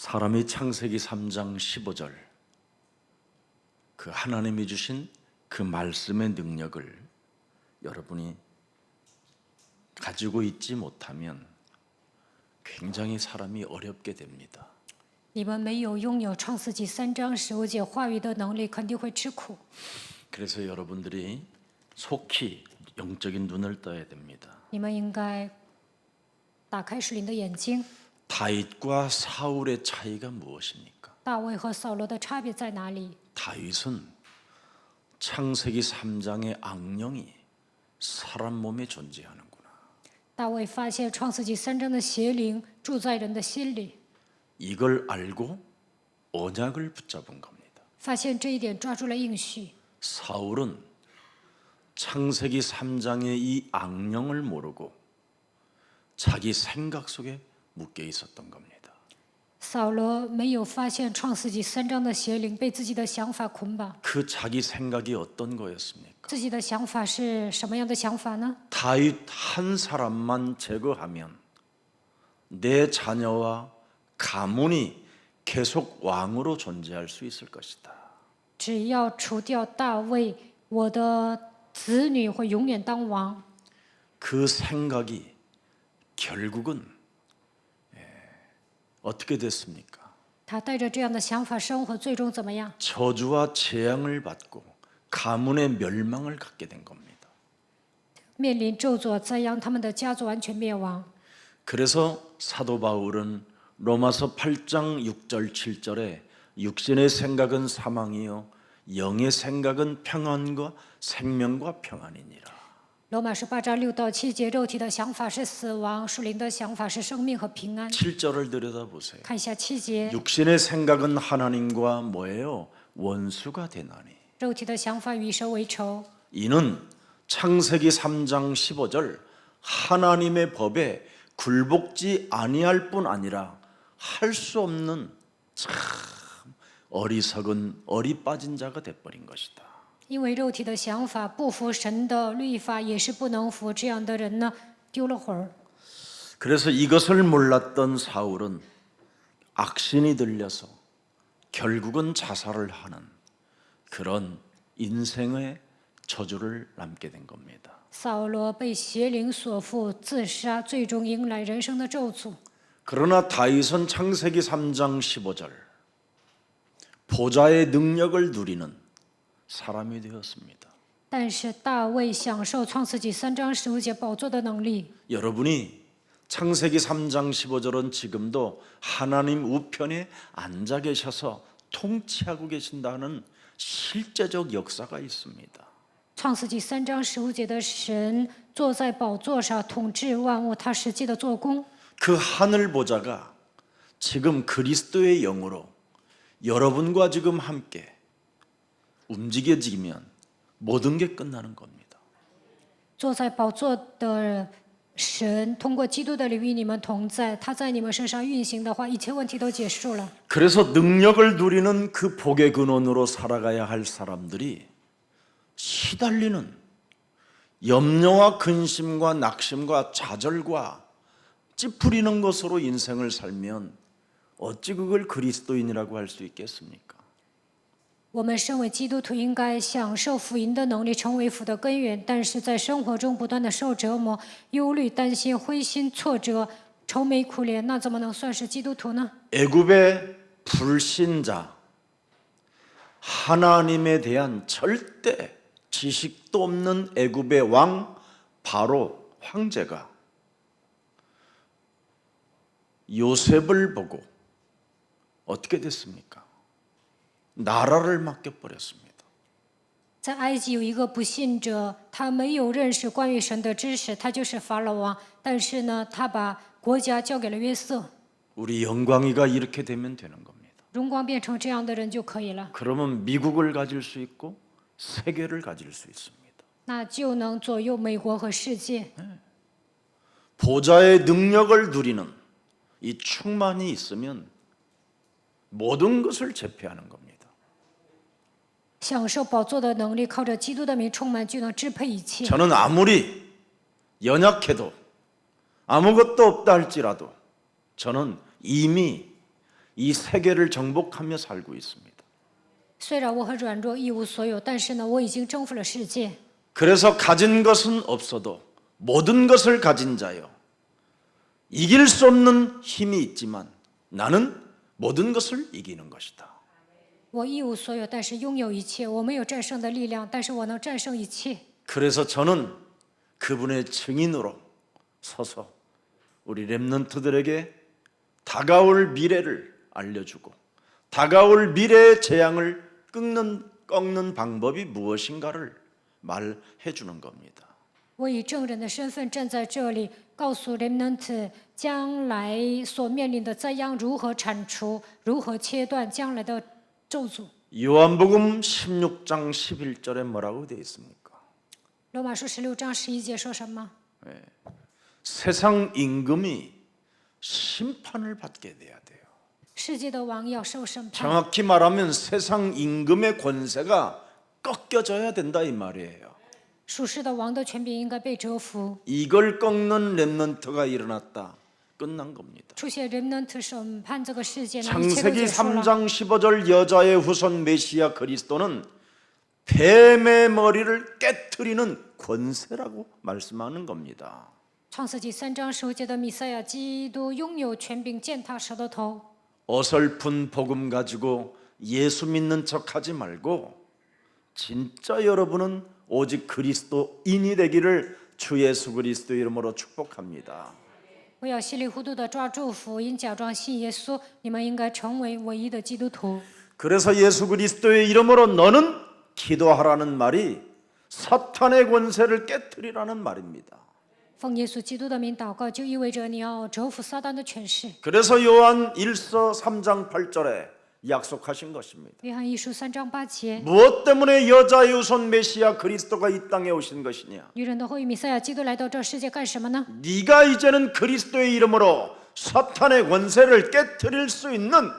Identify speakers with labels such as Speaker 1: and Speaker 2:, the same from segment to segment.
Speaker 1: 사람이 창세기 3장 15절 그 하나님이 주신 그 말씀의 능력을 여러분이 가지고 있지 못하면 굉장히 사람이 어렵게 됩니다.
Speaker 2: 你们没有拥有创世纪3章15节话语的能力，肯定会吃苦。
Speaker 1: 그래서 여러분들이 속히 영적인 눈을 떠야 됩니다.
Speaker 2: 你们应该打开属灵的眼睛。
Speaker 1: 다윗과 사울의 차이가 무엇입니까?
Speaker 2: 大卫和扫罗的差别在哪里？
Speaker 1: 다윗은 창세기 3장의 악령이 사람 몸에 존재하는구나.
Speaker 2: 大卫发现创世纪3章的邪灵住在人的心里，
Speaker 1: 이걸 알고 언약을 붙잡은 겁니다.
Speaker 2: 发现这一点抓住了应许。
Speaker 1: 사울은 창세기 3장의 이 악령을 모르고 자기 생각 속에 묶여 있었던 겁니다.
Speaker 2: 扫罗没有发现创世纪3章的邪灵被自己的想法捆绑，
Speaker 1: 그 자기 생각이 어떤 거였습니까?
Speaker 2: 自己的想法是什么样的想法呢？
Speaker 1: 다윗 한 사람만 제거하면 내 자녀와 가문이 계속 왕으로 존재할 수 있을 것이다.
Speaker 2: 只要除掉大卫，我的子女会永远当王。
Speaker 1: 그 생각이 결국은 어떻게 됐습니까?
Speaker 2: 他带着这样的想法生活，最终怎么样？
Speaker 1: 저주와 재앙을 받고 가문의 멸망을 갖게 된 겁니다.
Speaker 2: 面临咒诅灾殃，他们的家族完全灭亡。
Speaker 1: 그래서 사도 바울은 로마서 8장 6절 7절에 육신의 생각은 사망이요 영의 생각은 평안과 생명과 평안이니라.
Speaker 2: 罗马书8章6到7节，肉体的想法是死亡，属灵的想法是生命和平安。
Speaker 1: 7절을 들여다보세요.
Speaker 2: 看一下7节，
Speaker 1: 육신의 생각은 하나님과 뭐예요? 원수가 되나니.
Speaker 2: 肉体的想法与神为仇。
Speaker 1: 이는 창세기 3장 15절 하나님의 법에 굴복지 아니할 뿐 아니라 할 수 없는 참 어리석은 어리 빠진 자가 돼버린 것이다.
Speaker 2: 因为肉体的想法不服神的律法，也是不能服，这样的人呢，丢了魂儿。
Speaker 1: 그래서 이것을 몰랐던 사울은 악신이 들려서 결국은 자살을 하는 그런 인생의 저주를 남게 된 겁니다.
Speaker 2: 扫罗被邪灵所附，自杀，最终迎来人生的咒诅。
Speaker 1: 그러나 다윗은 창세기 3장 15절 보좌의 능력을 누리는 사람이 되었습니다.
Speaker 2: 但是大卫享受创世纪3章15节宝座的能力。
Speaker 1: 여러분이 창세기 3장 15절은 지금도 하나님 우편에 앉아 계셔서 통치하고 계신다는 실제적 역사가 있습니다.
Speaker 2: 创世纪3章15节的神坐在宝座上统治万物，他实际的做工。
Speaker 1: 그 하늘 보좌가 지금 그리스도의 영으로 여러분과 지금 함께 움직여지면 모든 게 끝나는 겁니다.
Speaker 2: 坐在宝座的神通过基督的灵与你们同在，他在你们身上运行的话，一切问题都结束了。
Speaker 1: 그래서 능력을 누리는 그 복의 근원으로 살아가야 할 사람들이 시달리는 염려와 근심과 낙심과 좌절과 찌푸리는 것으로 인생을 살면 어찌 그걸 그리스도인이라고 할 수 있겠습니까?
Speaker 2: 我们身为基督徒，应该享受福音的能力，成为福的根源。但是在生活中不断的受折磨、忧虑、担心、灰心、挫折、愁眉苦脸，那怎么能算是基督徒呢？
Speaker 1: 애굽의 불신자, 하나님에 대한 절대 지식도 없는 애굽의 왕 바로 황제가 요셉을 보고 어떻게 됐습니까? 나라를 맡겨버렸습니다.
Speaker 2: 在埃及有一个不信者，他没有认识关于神的知识，他就是法老王。但是呢，他把国家交给了约瑟。
Speaker 1: 우리 영광이가 이렇게 되면 되는 겁니다.
Speaker 2: 荣光变成这样的人就可以了，
Speaker 1: 그러면 미국을 가질 수 있고 세계를 가질 수 있습니다.
Speaker 2: 那就能左右美国和世界。
Speaker 1: 보좌의 능력을 누리는 이 충만이 있으면 모든 것을 제패하는 겁니다.
Speaker 2: 享受宝座的能力，靠着基督的名充满，就能支配一切。
Speaker 1: 저는 아무리 연약해도 아무것도 없다 할지라도 저는 이미 이 세계를 정복하며 살고 있습니다.
Speaker 2: 虽然我很软弱，一无所有，但是呢，我已经征服了世界。
Speaker 1: 그래서 가진 것은 없어도 모든 것을 가진 자요. 이길 수 없는 힘이 있지만 나는 모든 것을 이기는 것이다.
Speaker 2: 我一无所有，但是拥有一切。我没有战胜的力量，但是我能战胜一切。
Speaker 1: 그래서 저는 그분의 증인으로 서서 우리 렘넌트들에게 다가올 미래를 알려주고 다가올 미래의 재앙을 꺾는 방법이 무엇인가를 말해 주는 겁니다.
Speaker 2: 我以证人的身份站在这里，告诉 remnant 将来所面临的灾殃如何铲除，如何切断将来的咒诅。
Speaker 1: 요한복음 16장 11절에 뭐라고 되어 있습니까?
Speaker 2: 罗马书16章11节说什么？
Speaker 1: 세상 임금이 심판을 받게 돼야 돼요.
Speaker 2: 世界的王要受审判。
Speaker 1: 정확히 말하면 세상 임금의 권세가 꺾여져야 된다 이 말이에요.
Speaker 2: 属世的王的权柄应该被折服。
Speaker 1: 이걸 꺾는 렘넌트가 일어났다. 끝난 겁니다.
Speaker 2: 出现 remnant 审判这个世界，那一切都
Speaker 1: 창세기
Speaker 2: 结束了。
Speaker 1: 3장 15절 여자의 후손 메시아 그리스도는 뱀의 머리를 깨트리는 권세라고 말씀하는 겁니다.
Speaker 2: 创世纪3章15节的弥赛亚基督拥有权柄践踏蛇的头。
Speaker 1: 어설픈 복음 가지고 예수 믿는 척하지 말고 진짜 여러분은 오직 그리스도인이 되기를 주 예수 그리스도 이름으로 축복합니다.
Speaker 2: 不要稀里糊涂的抓住福音，假装信耶稣。你们应该成为唯一的基督徒。
Speaker 1: 그래서 예수 그리스도의 이름으로 너는 기도하라는 말이 사탄의 권세를 깨트리라는 말입니다.
Speaker 2: 奉耶稣基督的名祷告，就意味着你要折服撒旦的权势。
Speaker 1: 그래서 요한 1서 3장 8절에 약속하신 것입니다.
Speaker 2: 约翰一书3章8节，
Speaker 1: 무엇 때문에 여자의 후손 메시아 그리스도가 이 땅에 오신 것이냐?
Speaker 2: 女人的后裔弥赛亚基督来到这世界干什么呢？
Speaker 1: 네가 이제는 그리스도의 이름으로 사탄의 권세를 깨트릴 수 있는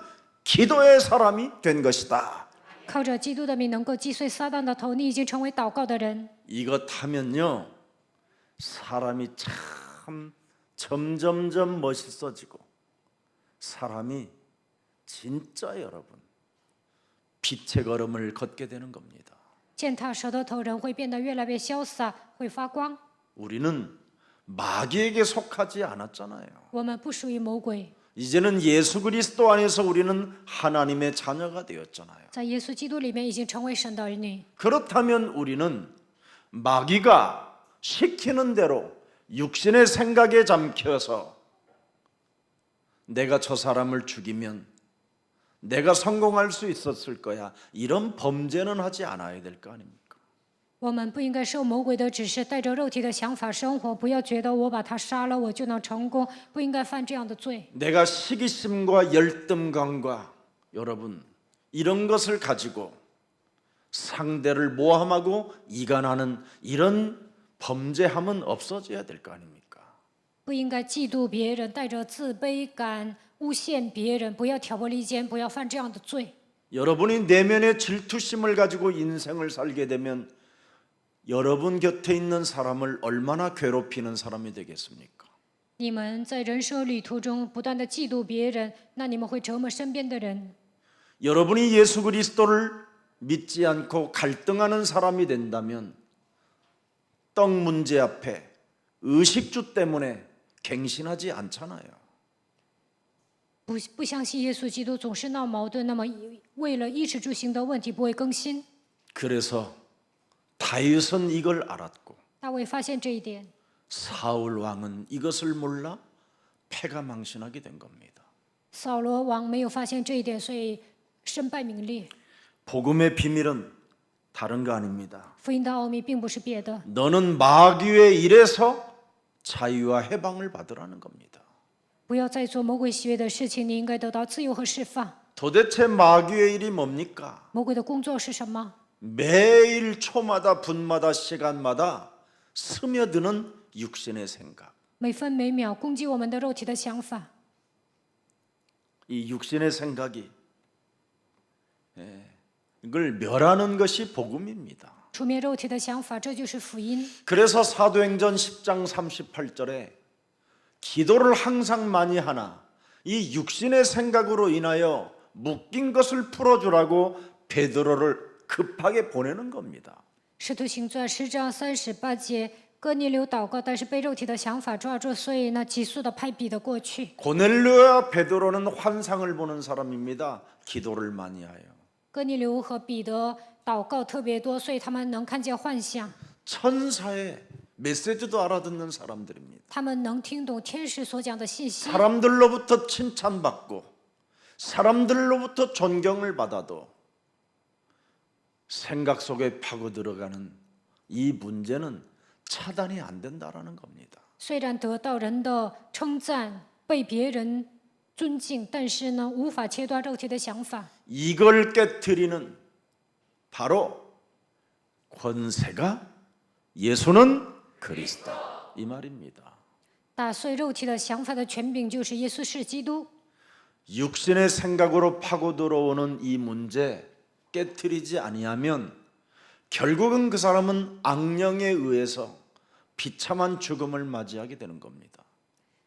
Speaker 1: 기도의 사람이 된 것이다.
Speaker 2: 靠着基督的名能够击碎撒旦的头，你已经成为祷告的人。
Speaker 1: 이것 하면요 사람이 참 점점점 멋있어지고 사람이 진짜 여러분 빛의 걸음을 걷게 되는 겁니다.
Speaker 2: 践踏蛇的头，人会变得越来越潇洒，会发光。
Speaker 1: 우리는 마귀에게 속하지 않았잖아요.
Speaker 2: 我们不属于魔鬼，
Speaker 1: 이제는 예수 그리스도 안에서 우리는 하나님의 자녀가 되었잖아요.
Speaker 2: 在耶稣基督里面已经成为神的儿女。
Speaker 1: 그렇다면 우리는 마귀가 시키는 대로 육신의 생각에 잠겨서 내가 저 사람을 죽이면 내가 성공할 수 있었을 거야. 이런 범죄는 하지 않아야 될 거 아닙니까?
Speaker 2: 我们不应该受魔鬼的指示，带着肉体的想法生活。不要觉得我把他杀了，我就能成功。不应该犯这样的罪。
Speaker 1: 내가 시기심과 열등감과 여러분 이런 것을 가지고 상대를 모함하고 이간하는 이런 범죄함은 없어져야 될 거 아닙니까?
Speaker 2: 不应该嫉妒别人，带着自卑感诬陷别人。不要挑拨离间，不要犯这样的罪。
Speaker 1: 여러분이 내면의 질투심을 가지고 인생을 살게 되면 여러분 곁에 있는 사람을 얼마나 괴롭히는 사람이 되겠습니까?
Speaker 2: 你们在人生旅途中不断的嫉妒别人，那你们会折磨身边的人。
Speaker 1: 여러분이 예수 그리스도를 믿지 않고 갈등하는 사람이 된다면 떡 문제 앞에 의식주 때문에 갱신하지 않잖아요.
Speaker 2: 不相信耶稣基督总是闹矛盾，那么为了衣食住行的问题不会更新。
Speaker 1: 그래서 다윗은 이걸 알았고
Speaker 2: 大卫发现这一点，
Speaker 1: 사울 왕은 이것을 몰라 패가 망신하게 된 겁니다.
Speaker 2: 扫罗王没有发现这一点，所以身败名裂。
Speaker 1: 복음의 비밀은 다른 거 아닙니다.
Speaker 2: 福音的奥秘并不是别的，
Speaker 1: 너는 마귀의 일에서 자유와 해방을 받으라는 겁니다.
Speaker 2: 不要再做魔鬼喜悦的事情，你应该得到自由和释放。
Speaker 1: 도대체 마귀의 일이 뭡니까?
Speaker 2: 魔鬼的工作是什么？
Speaker 1: 매일 초마다 분마다 시간마다 스며드는 육신의 생각.
Speaker 2: 每分每秒攻击我们的肉体的想法。
Speaker 1: 이 육신의 생각이 이걸 멸하는 것이 복음입니다.
Speaker 2: 除灭肉体的想法，这就是福音。
Speaker 1: 그래서 사도행전 10장 38절에 기도를 항상 많이 하나 이 육신의 생각으로 인하여 묶인 것을 풀어주라고 베드로를 급하게 보내는 겁니다.
Speaker 2: 使徒行传10章38节，哥尼流祷告，但是被肉体的想法抓住，所以呢，急速的派彼得过去。
Speaker 1: 고넬료와 베드로는 환상을 보는 사람입니다. 기도를 많이 하여.
Speaker 2: 哥尼流和彼得祷告特别多，所以他们能看见幻象，
Speaker 1: 천사의 메시지도 알아듣는 사람들입니다.
Speaker 2: 他们能听懂天使所讲的信息。
Speaker 1: 사람들로부터 칭찬받고 사람들로부터 존경을 받아도 생각 속에 파고 들어가는 이 문제는 차단이 안 된다라는 겁니다.
Speaker 2: 虽然得到人的称赞，被别人尊敬，但是呢，无法切断肉体的想法。
Speaker 1: 이걸 깨트리는 바로 권세가 예수는 그리스도 이 말입니다.
Speaker 2: 打碎肉体的想法的权柄就是耶稣是基督。
Speaker 1: 육신의 생각으로 파고 들어오는 이 문제 깨트리지 아니하면 결국은 그 사람은 악령에 의해서 비참한 죽음을 맞이하게 되는 겁니다.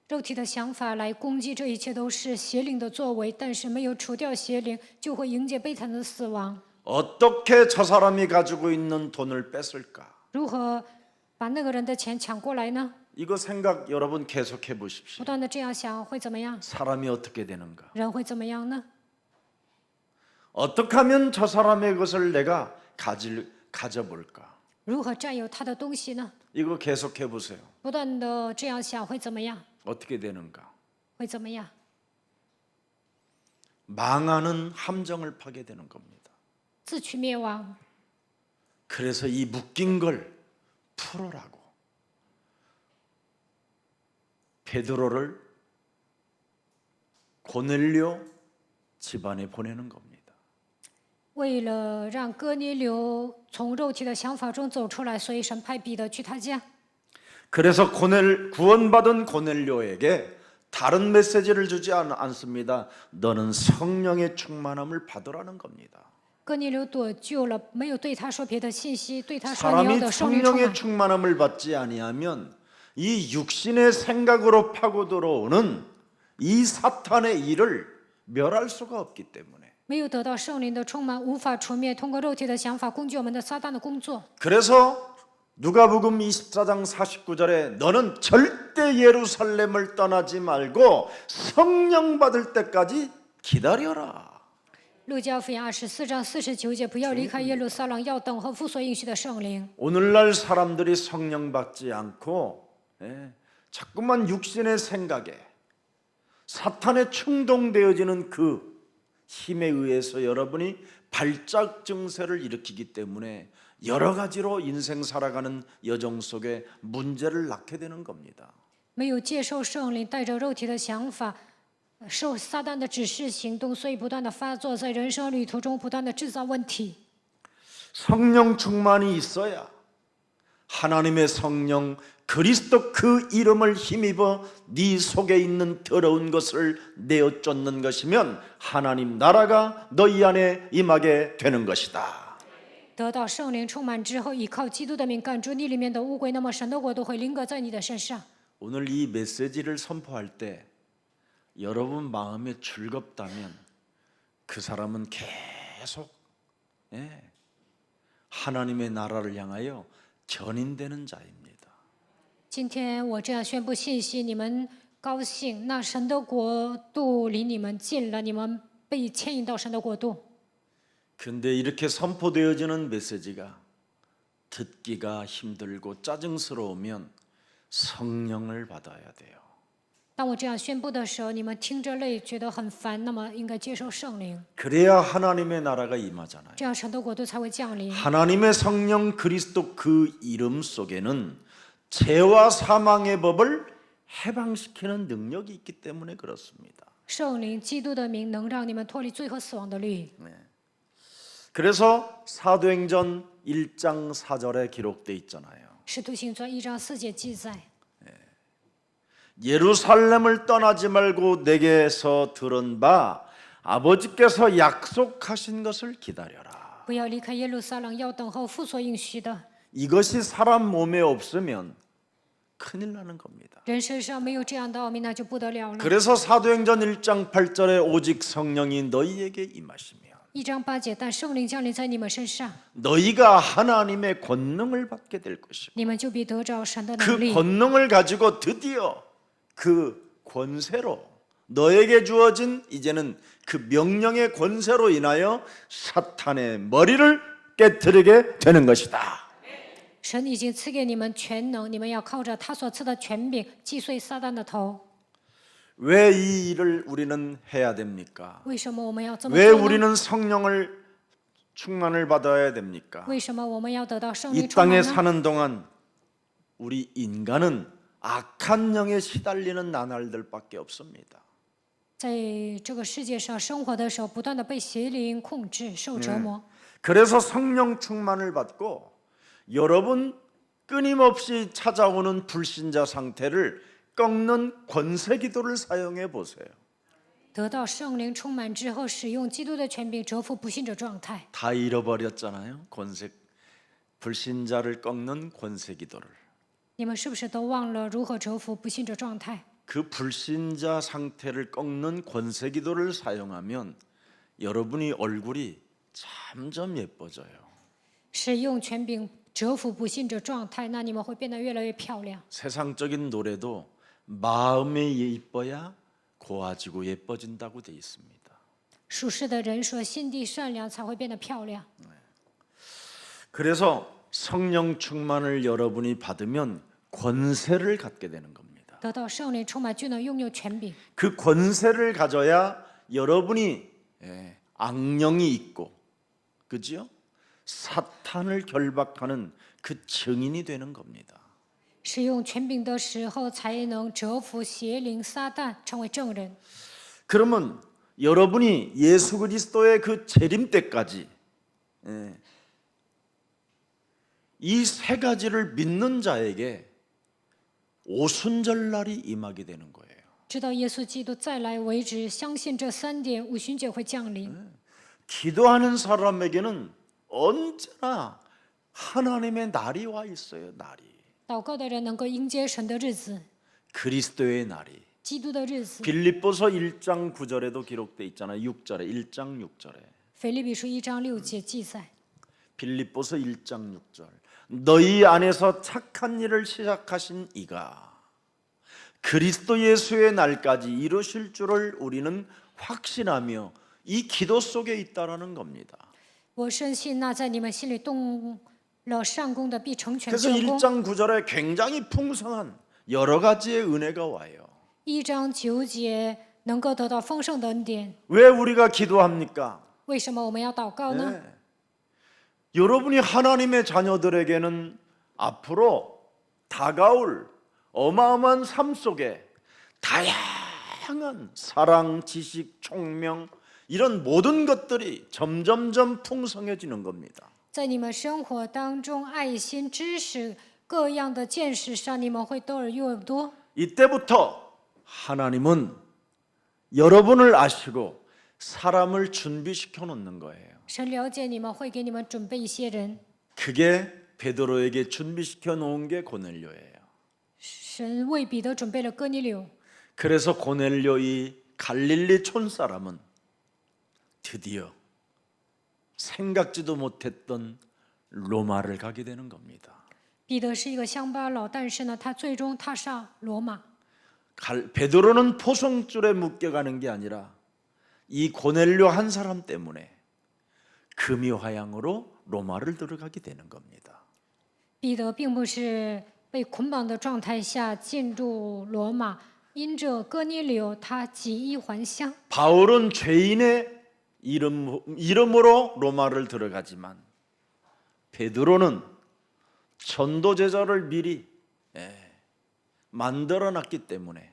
Speaker 2: 肉体的想法来攻击这一切都是邪灵的作为，但是没有除掉邪灵，就会迎接悲惨的死亡。
Speaker 1: 어떻게 저 사람이 가지고 있는 돈을 뺐을까?
Speaker 2: 如何把那个人的钱抢过来呢？
Speaker 1: 이거 생각 여러분 계속해
Speaker 2: 不
Speaker 1: 보십시오.
Speaker 2: 断的这样想会怎么样？
Speaker 1: 사람이 어떻게 되는가?
Speaker 2: 人会怎么样呢？
Speaker 1: 어떻게 하면 저 사람의 것을 내가 가져볼까?
Speaker 2: 如何占有他的东西呢？
Speaker 1: 이거 계속해 보세요.
Speaker 2: 不断的这样想会怎么样？
Speaker 1: 어떻게 되는가?
Speaker 2: 会怎么样？
Speaker 1: 망하는 함정을 파게 되는 겁니다.
Speaker 2: 自取灭亡。
Speaker 1: 그래서 이 묶인 걸 풀어라고 베드로를 고넬료 집안에 보내는 겁니다.
Speaker 2: 为了让哥尼流从肉体的想法中走出来，所以神派彼得去他家。
Speaker 1: 그래서 구원받은 고넬료에게 다른 메시지를 주지 않습니다. 너는 성령의 충만함을 받으라는 겁니다.
Speaker 2: 哥尼流得救了，没有对他说别的信息，对他说你要
Speaker 1: 사람이
Speaker 2: 得圣灵充
Speaker 1: 성령의
Speaker 2: 满。
Speaker 1: 충만함을 받지 아니하면 이 육신의 생각으로 파고 들어오는 이 사탄의 일을 멸할 수가 없기 때문에
Speaker 2: 没有得到圣灵的充满，无法除灭通过肉体的想法攻击我们的撒旦的工作。
Speaker 1: 그래서 누가복음 24장 49절에 너는 절대 예루살렘을 떠나지 말고 성령 받을 때까지 기다려라.
Speaker 2: 路加福音24章49节，不要离开耶路撒冷，要等候父所应许的圣灵。
Speaker 1: 오늘날 사람들이 성령 받지 않고 자꾸만 육신의 생각에 사탄에 충동되어지는 그 힘에 의해서 여러분이 발작 증세를 일으키기 때문에 여러 가지로 인생 살아가는 여정 속에 문제를 낳게 되는 겁니다.
Speaker 2: 没有接受圣灵，带着肉体的想法，受撒旦的指示行动，所以不断的发作，在人生旅途中不断的制造问题。
Speaker 1: 성령 충만이 있어야 하나님의 성령 그리스도 그 이름을 힘입어 네 속에 있는 더러운 것을 내어 쫓는 것이면 하나님 나라가 너희 안에 임하게 되는 것이다.
Speaker 2: 得到圣灵充满之后，依靠基督的名赶出你里面的污鬼，那么神的国度会临格在你的身上。
Speaker 1: 오늘 이 메시지를 선포할 때 여러분 마음에 즐겁다면 그 사람은 계속 하나님의 나라를 향하여 견인되는 자입니다.
Speaker 2: 今天我这样宣布信息，你们高兴，那神的国度离你们近了，你们被牵引到神的国度。
Speaker 1: 근데 이렇게 선포되어지는 메시지가 듣기가 힘들고 짜증스러우면 성령을 받아야 돼요.
Speaker 2: 当我这样宣布的时候，你们听着累，觉得很烦，那么应该接受圣灵，
Speaker 1: 그래야 하나님의 나라가 임하잖아요.
Speaker 2: 这样神的国度才会降临。
Speaker 1: 하나님의 성령 그리스도 그 이름 속에는 죄와 사망의 법을 해방시키는 능력이 있기 때문에 그렇습니다.
Speaker 2: 圣灵基督的名能让你们脱离罪和死亡的律。
Speaker 1: 그래서 사도행전 1장 4절에 기록돼 있잖아요.
Speaker 2: 使徒行传1章4节记载，
Speaker 1: 예루살렘을 떠나지 말고 내게서 들은 바 아버지께서 약속하신 것을 기다려라.
Speaker 2: 不要离开耶路撒冷，要等候父所应许的。
Speaker 1: 이것이 사람 몸에 없으면 큰일 나는 겁니다.
Speaker 2: 人身上没有这样的奥秘，那就不得了了。
Speaker 1: 그래서 사도행전 1장 8절에 오직 성령이 너희에게 임하시며
Speaker 2: 1章8节，但圣灵降临在你们身上，
Speaker 1: 너희가 하나님의 권능을 받게 될 것이고
Speaker 2: 你们就必得着神的能
Speaker 1: 그
Speaker 2: 力。
Speaker 1: 권능을 가지고 드디어 그 권세로 너에게 주어진 이제는 그 명령의 권세로 인하여 사탄의 머리를 깨트리게 되는 것이다.
Speaker 2: 神已经赐给你们全能，你们要靠着他所赐的权柄击碎撒旦的头。
Speaker 1: 왜 이 일을 우리는 해야 됩니까?
Speaker 2: 为什么我们要这么
Speaker 1: 왜
Speaker 2: 做呢？
Speaker 1: 우리는 성령을 충만을 받아야 됩니까?
Speaker 2: 为什么我们要得到圣
Speaker 1: 이
Speaker 2: 灵充
Speaker 1: 땅에
Speaker 2: 满呢？
Speaker 1: 사는 동안 우리 인간은 악한 영에 시달리는 나날들밖에 없습니다.
Speaker 2: 在这个世界上生活的时候，不断的被邪灵控制、受折磨。
Speaker 1: 그래서 성령 충만을 받고 여러분 끊임없이 찾아오는 불신자 상태를 꺾는 권세 기도를 사용해 보세요.
Speaker 2: 得到圣灵充满之后，使用基督的权柄折服不信者状态。
Speaker 1: 다 잃어버렸잖아요. 불신자를 꺾는 권세 기도를.
Speaker 2: 你们是不是都忘了如何折服不信者状态？
Speaker 1: 그 불신자 상태를 꺾는 권세 기도를 사용하면 여러분이 얼굴이 점점 예뻐져요.
Speaker 2: 使用权柄折服不信者状态，那你们会变得越来越漂亮。
Speaker 1: 세상적인 노래도 마음이 예뻐야 고와지고 예뻐진다고 돼 있습니다.
Speaker 2: 属世的人说，心地善良才会变得漂亮。
Speaker 1: 그래서 성령 충만을 여러분이 받으면 권세를 갖게 되는 겁니다.
Speaker 2: 得到圣灵充满，就能拥有权柄。
Speaker 1: 그 권세를 가져야 여러분이 악령이 있고, 그죠? 사탄을 결박하는 그 증인이 되는 겁니다.
Speaker 2: 使用权柄的时候，才能折服邪灵撒旦，成为证人。
Speaker 1: 그러면 여러분이 예수 그리스도의 그 재림 때까지 이 세 가지를 믿는 자에게 오순절 날이 임하게 되는 거예요.
Speaker 2: 直到耶稣基督再来为止，相信这3点，五旬节会降临。
Speaker 1: 기도하는 사람에게는 언제나 하나님의 날이 와 있어요. 날이.
Speaker 2: 祷告的人能够迎接神的日子，
Speaker 1: 그리스도의 날이.
Speaker 2: 基督的日子。
Speaker 1: 빌립보서 1장 9절에도 기록돼 있잖아요. 6절에 1장 6절에.
Speaker 2: 腓立比书1章6节记载。
Speaker 1: 빌립보서 1장 6절. 너희 안에서 착한 일을 시작하신 이가 그리스도 예수의 날까지 이루실 줄을 우리는 확신하며 이 기도 속에 있다라는 겁니다.
Speaker 2: 我深信那在你们心里动了善功的，必成全
Speaker 1: 그래서
Speaker 2: 救功。
Speaker 1: 1장 9절에 굉장히 풍성한 여러 가지의 은혜가 와요.
Speaker 2: 1章9节能够得到丰盛的恩典。
Speaker 1: 왜 우리가 기도합니까?
Speaker 2: 为什么我们要祷告呢？
Speaker 1: 네. 여러분이 하나님의 자녀들에게는 앞으로 다가올 어마어마한 삶 속에 다양한 사랑, 지식, 총명 이런 모든 것들이 점점점 풍성해지는 겁니다.
Speaker 2: 在你们生活当中，爱心、知识、各样的见识上，你们会得而又多。
Speaker 1: 이때부터 하나님은 여러분을 아시고 사람을 준비시켜 놓는 거예요.
Speaker 2: 神了解你们，会给你们准备一些人。
Speaker 1: 그게 베드로에게 준비시켜 놓은 게 고넬료예요.
Speaker 2: 神为彼得准备了哥尼流，
Speaker 1: 그래서 고넬료 이 갈릴리 촌 사람은 드디어 생각지도 못했던 로마를 가게 되는 겁니다.
Speaker 2: 彼得是一个乡巴佬，但是呢，他最终踏上罗马。
Speaker 1: 베드로는 포성줄에 묶여가는 게 아니라 이 고넬료 한 사람 때문에 금이 화양으로 로마를 들어가게 되는 겁니다.
Speaker 2: 彼得并不是被捆绑的状态下进入罗马，因着哥尼流，他几衣还乡。
Speaker 1: 바울은 죄인의 이름으로 로마를 들어가지만 베드로는 전도 제자를 미리 만들어놨기 때문에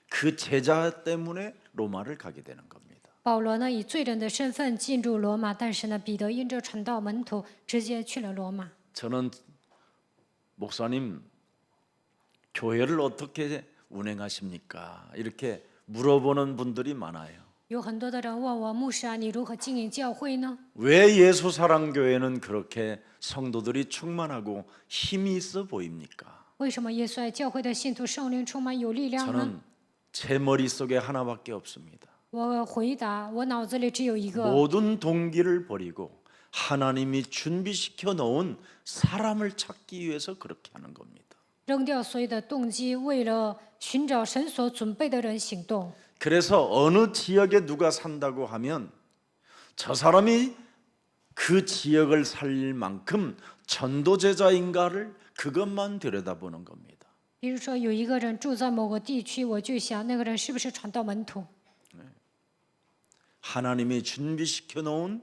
Speaker 1: 그 제자 때문에 로마를 가게 되는 겁니다.
Speaker 2: 保罗呢，以罪人的身份进入罗马，但是呢，彼得因着传道门徒，直接去了罗马。
Speaker 1: 저는 목사님 교회를 어떻게 운행하십니까? 이렇게 물어보는 분들이 많아요.
Speaker 2: 有很多的人问我，牧师啊，你如何经营教会呢？
Speaker 1: 왜 예수사랑교회는 그렇게 성도들이 충만하고 힘이 있어 보입니까?
Speaker 2: 为什么耶稣爱教会的信徒圣灵充满有力量呢？
Speaker 1: 저는 제 머릿속에 하나밖에 없습니다.
Speaker 2: 我回答，我脑子里只有一个，
Speaker 1: 모든 동기를 버리고 하나님이 준비시켜 놓은 사람을 찾기 위해서 그렇게 하는 겁니다.
Speaker 2: 扔掉所有的动机，为了寻找神所准备的人行动。
Speaker 1: 그래서 어느 지역에 누가 산다고 하면 저 사람이 그 지역을 살릴 만큼 전도제자인가를 그것만 들여다보는 겁니다.
Speaker 2: 比如说，有一个人住在某个地区，我就想那个人是不是传道门徒？
Speaker 1: 하나님이 준비시켜 놓은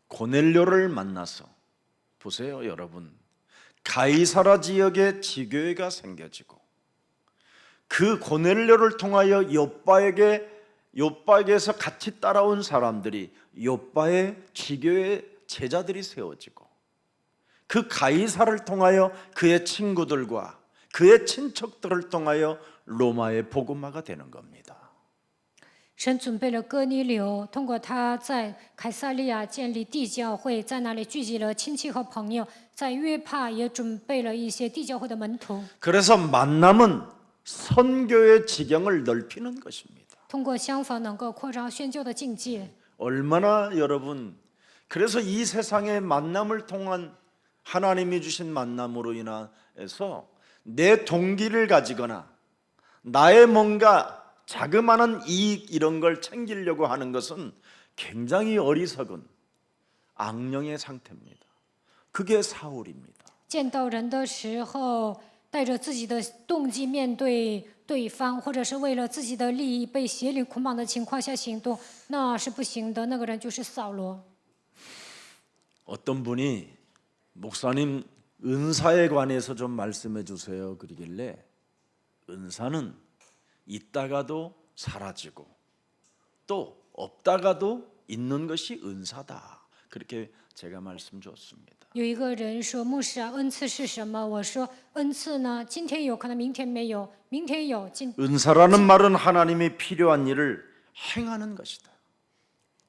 Speaker 1: 고넬료를 만나서 보세요, 여러분. 가이사라 지역에 지교회가 생겨지고 그 고넬료를 통하여 욥바에게서 같이 따라온 사람들이 욥바의 지교회 제자들이 세워지고 그 가이사를 통하여 그의 친구들과 그의 친척들을 통하여 로마의 복음화가 되는 겁니다.
Speaker 2: 神准备了哥尼流，通过他在凯撒利亚建立地教会，在那里聚集了亲戚和朋友，在约帕也准备了一些地教会的门徒。
Speaker 1: 그래서 만남은 선교의 지경을 넓히는 것입니다.
Speaker 2: 通过相逢能够扩张宣教的境界。
Speaker 1: 얼마나 여러분, 그래서 이 세상의 만남을 통한 하나님이 주신 만남으로 인해서 내 동기를 가지거나 나의 뭔가 자그마한 이익 이런 걸 챙기려고 하는 것은 굉장히 어리석은 악령의 상태입니다. 그게 사울입니다.
Speaker 2: 见到人的时候，带着自己的动机面对对方，或者是为了自己的利益被邪灵捆绑的情况下行动，那是不行的。那个人就是扫罗。
Speaker 1: 어떤 분이 목사님 은사에 관해서 좀 말씀해 주세요 그러길래 은사는 있다가도 사라지고 또 없다가도 있는 것이 은사다. 그렇게 제가 말씀 줬습니다.
Speaker 2: 有一个人说：“牧师啊，恩赐是什么？”我说：“恩赐呢，今天有可能明天没有，明天有，
Speaker 1: 은사라는 말은 하나님이 필요한 일을 행하는 것이다.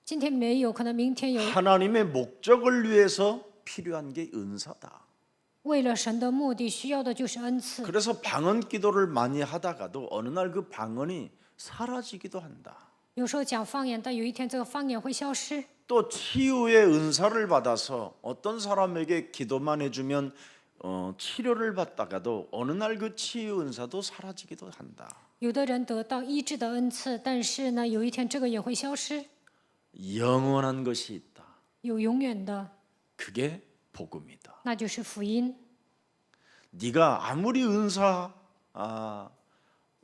Speaker 2: 今天没有，可能明天有。
Speaker 1: 하나님의 목적을 위해서 필요한 게 은사다.
Speaker 2: 为了神的目的，需要的就是恩赐。
Speaker 1: 그래서 방언 기도를 많이 하다가도 어느 날 그 방언이 사라지기도 한다.
Speaker 2: 有时候讲方言，但有一天这个方言会消失。
Speaker 1: 또 치유의 은사를 받아서 어떤 사람에게 기도만 해주면 치료를 받다가도 어느 날 그 치유 은사도 사라지기도 한다.
Speaker 2: 有的人得到医治的恩赐，但是呢，有一天这个也会消失。
Speaker 1: 영원한 것이 있다.
Speaker 2: 有永远的，
Speaker 1: 그게 복음이다.
Speaker 2: 那就是福音。
Speaker 1: 네가 아무리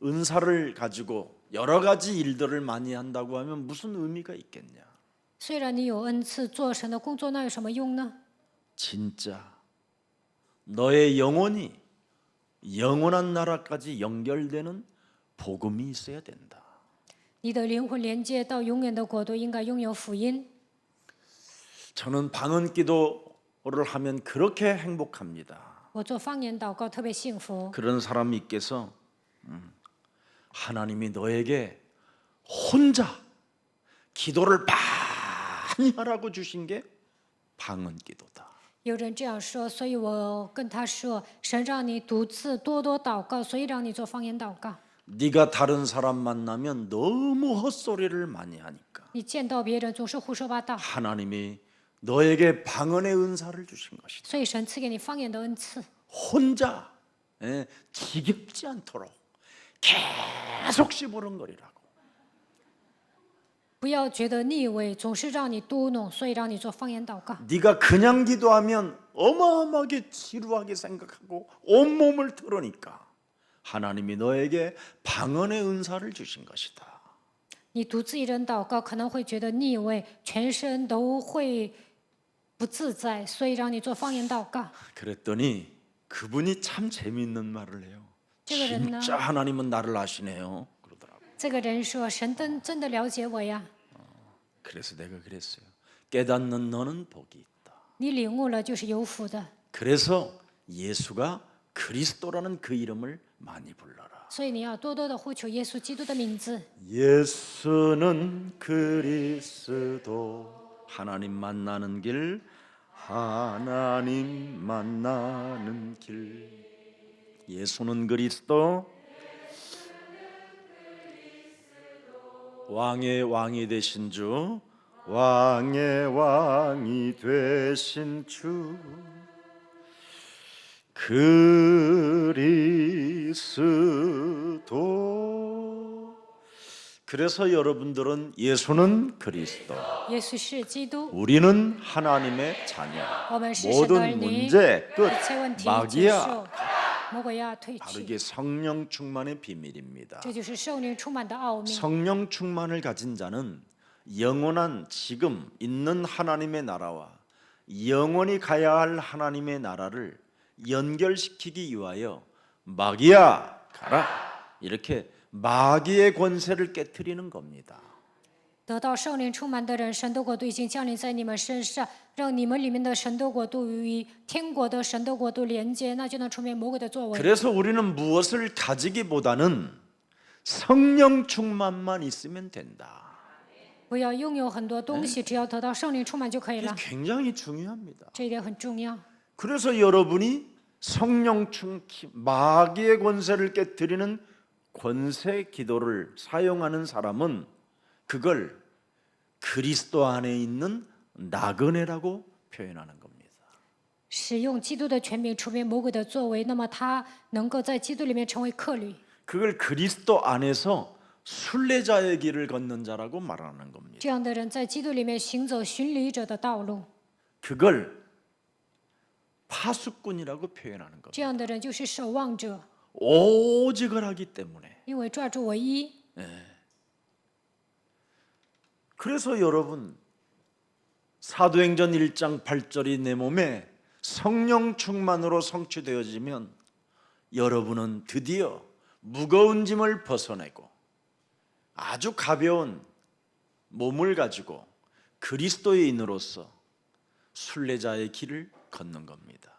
Speaker 1: 은사를 가지고 여러 가지 일들을 많이 한다고 하면 무슨 의미가 있겠냐?
Speaker 2: 虽然你有恩赐，做神的工作，那有什么用呢？
Speaker 1: 진짜 너의 영혼이 영원한 나라까지 연결되는 복음이 있어야 된다.
Speaker 2: 你的灵魂连接到永远的国度，应该拥有福音。
Speaker 1: 저는 방언 기도를 하면 그렇게 행복합니다.
Speaker 2: 我做方言祷告特别幸福。
Speaker 1: 그런 사람이 있겠어. 하나님이 너에게 혼자 기도를 많이 하라고 주신 게 방언 기도다.
Speaker 2: 有人这样说，所以我跟他说，神让你独自多多祷告，所以让你做方言祷告。
Speaker 1: 네가 다른 사람 만나면 너무 헛소리를 많이 하니까
Speaker 2: 你见到别人总是胡说八道，
Speaker 1: 하나님이 너에게 방언의 은사를 주신 것이다.
Speaker 2: 所以神赐给你方言的恩赐。
Speaker 1: 혼자 지겹지 않도록 계속 시부름거리라고.
Speaker 2: 不要觉得腻味，总是让你嘟哝，所以让你做方言祷告。
Speaker 1: 네가 그냥 기도하면 어마어마하게 지루하게 생각하고 온몸을 틀으니까 하나님이 너에게 방언의 은사를 주신 것이다.
Speaker 2: 你独自一人祷告，可能会觉得腻味，全身都会不自在，所以让你做方言祷告。
Speaker 1: 그랬더니 그분이 참 재미있는 말을 해요.
Speaker 2: 그거는
Speaker 1: 진짜 하나님은 나를 아시네요. 그러더라고.
Speaker 2: 这个人说：“神真的了解我呀，
Speaker 1: 그래서 내가 그랬어요. 깨닫는 너는 복이 있다.
Speaker 2: 你领悟了就是有福的。
Speaker 1: 그래서 예수가 그리스도라는 그 이름을 많이 불러라.
Speaker 2: 所以你要多多的呼求耶稣基督的名字。
Speaker 1: 예수는 그리스도 하나님 만나는 길 하나님 만나는 길 예수는 그리스도 왕의 왕이 되신 주, 왕의 왕이 되신 주 그리스도. 그래서 여러분들은 예수는 그리스도,
Speaker 2: 耶稣是基督，
Speaker 1: 우리는 하나님의 자녀.
Speaker 2: 我们是神的儿
Speaker 1: 모든
Speaker 2: 女，
Speaker 1: 문제 끝.
Speaker 2: 一切问题结
Speaker 1: 마귀야
Speaker 2: 束，魔鬼要退
Speaker 1: 바로
Speaker 2: 去。
Speaker 1: 이게 성령 충만의 비밀입니다.
Speaker 2: 这就是圣灵充满的奥秘。
Speaker 1: 성령 충만을 가진 자는 영원한 지금 있는 하나님의 나라와 영원히 가야 할 하나님의 나라를 연결시키기 위하여 마귀야 가라, 이렇게 마귀의 권세를 깨트리는 겁니다.
Speaker 2: 得到圣灵充满的人，神的国度已经降临在你们身上，让你们里面的神的国度与天国的神的国度连接，那就能出灭魔鬼的作为。
Speaker 1: 그래서 우리는 무엇을 가지기보다는 성령 충만만 있으면 된다.
Speaker 2: 不要拥有很多东西，只要得到圣灵充满就可以
Speaker 1: 이게
Speaker 2: 了。
Speaker 1: 굉장히 중요합니다.
Speaker 2: 这一点很重要。
Speaker 1: 그래서 여러분이 성령 마귀의 권세를 깨뜨리는 권세 기도를 사용하는 사람은 그걸 그리스도 안에 있는 나그네라고 표현하는 겁니다.
Speaker 2: 使用基督的权柄除灭魔鬼的作为，那么他能够在基督里面成为客旅。
Speaker 1: 그걸 그리스도 안에서 순례자의 길을 걷는 자라고 말하는 겁니다.
Speaker 2: 这样的人在基督里面行走巡礼者的道路，
Speaker 1: 그걸 파수꾼이라고 표현하는 겁니다.
Speaker 2: 这样的人就是守望者，
Speaker 1: 오직을 하기 때문에.
Speaker 2: 因为抓住唯一。
Speaker 1: 그래서 여러분 사도행전 1장 8절이 내 몸에 성령 충만으로 성취되어지면 여러분은 드디어 무거운 짐을 벗어내고 아주 가벼운 몸을 가지고 그리스도인으로서 순례자의 길을 걷는 겁니다.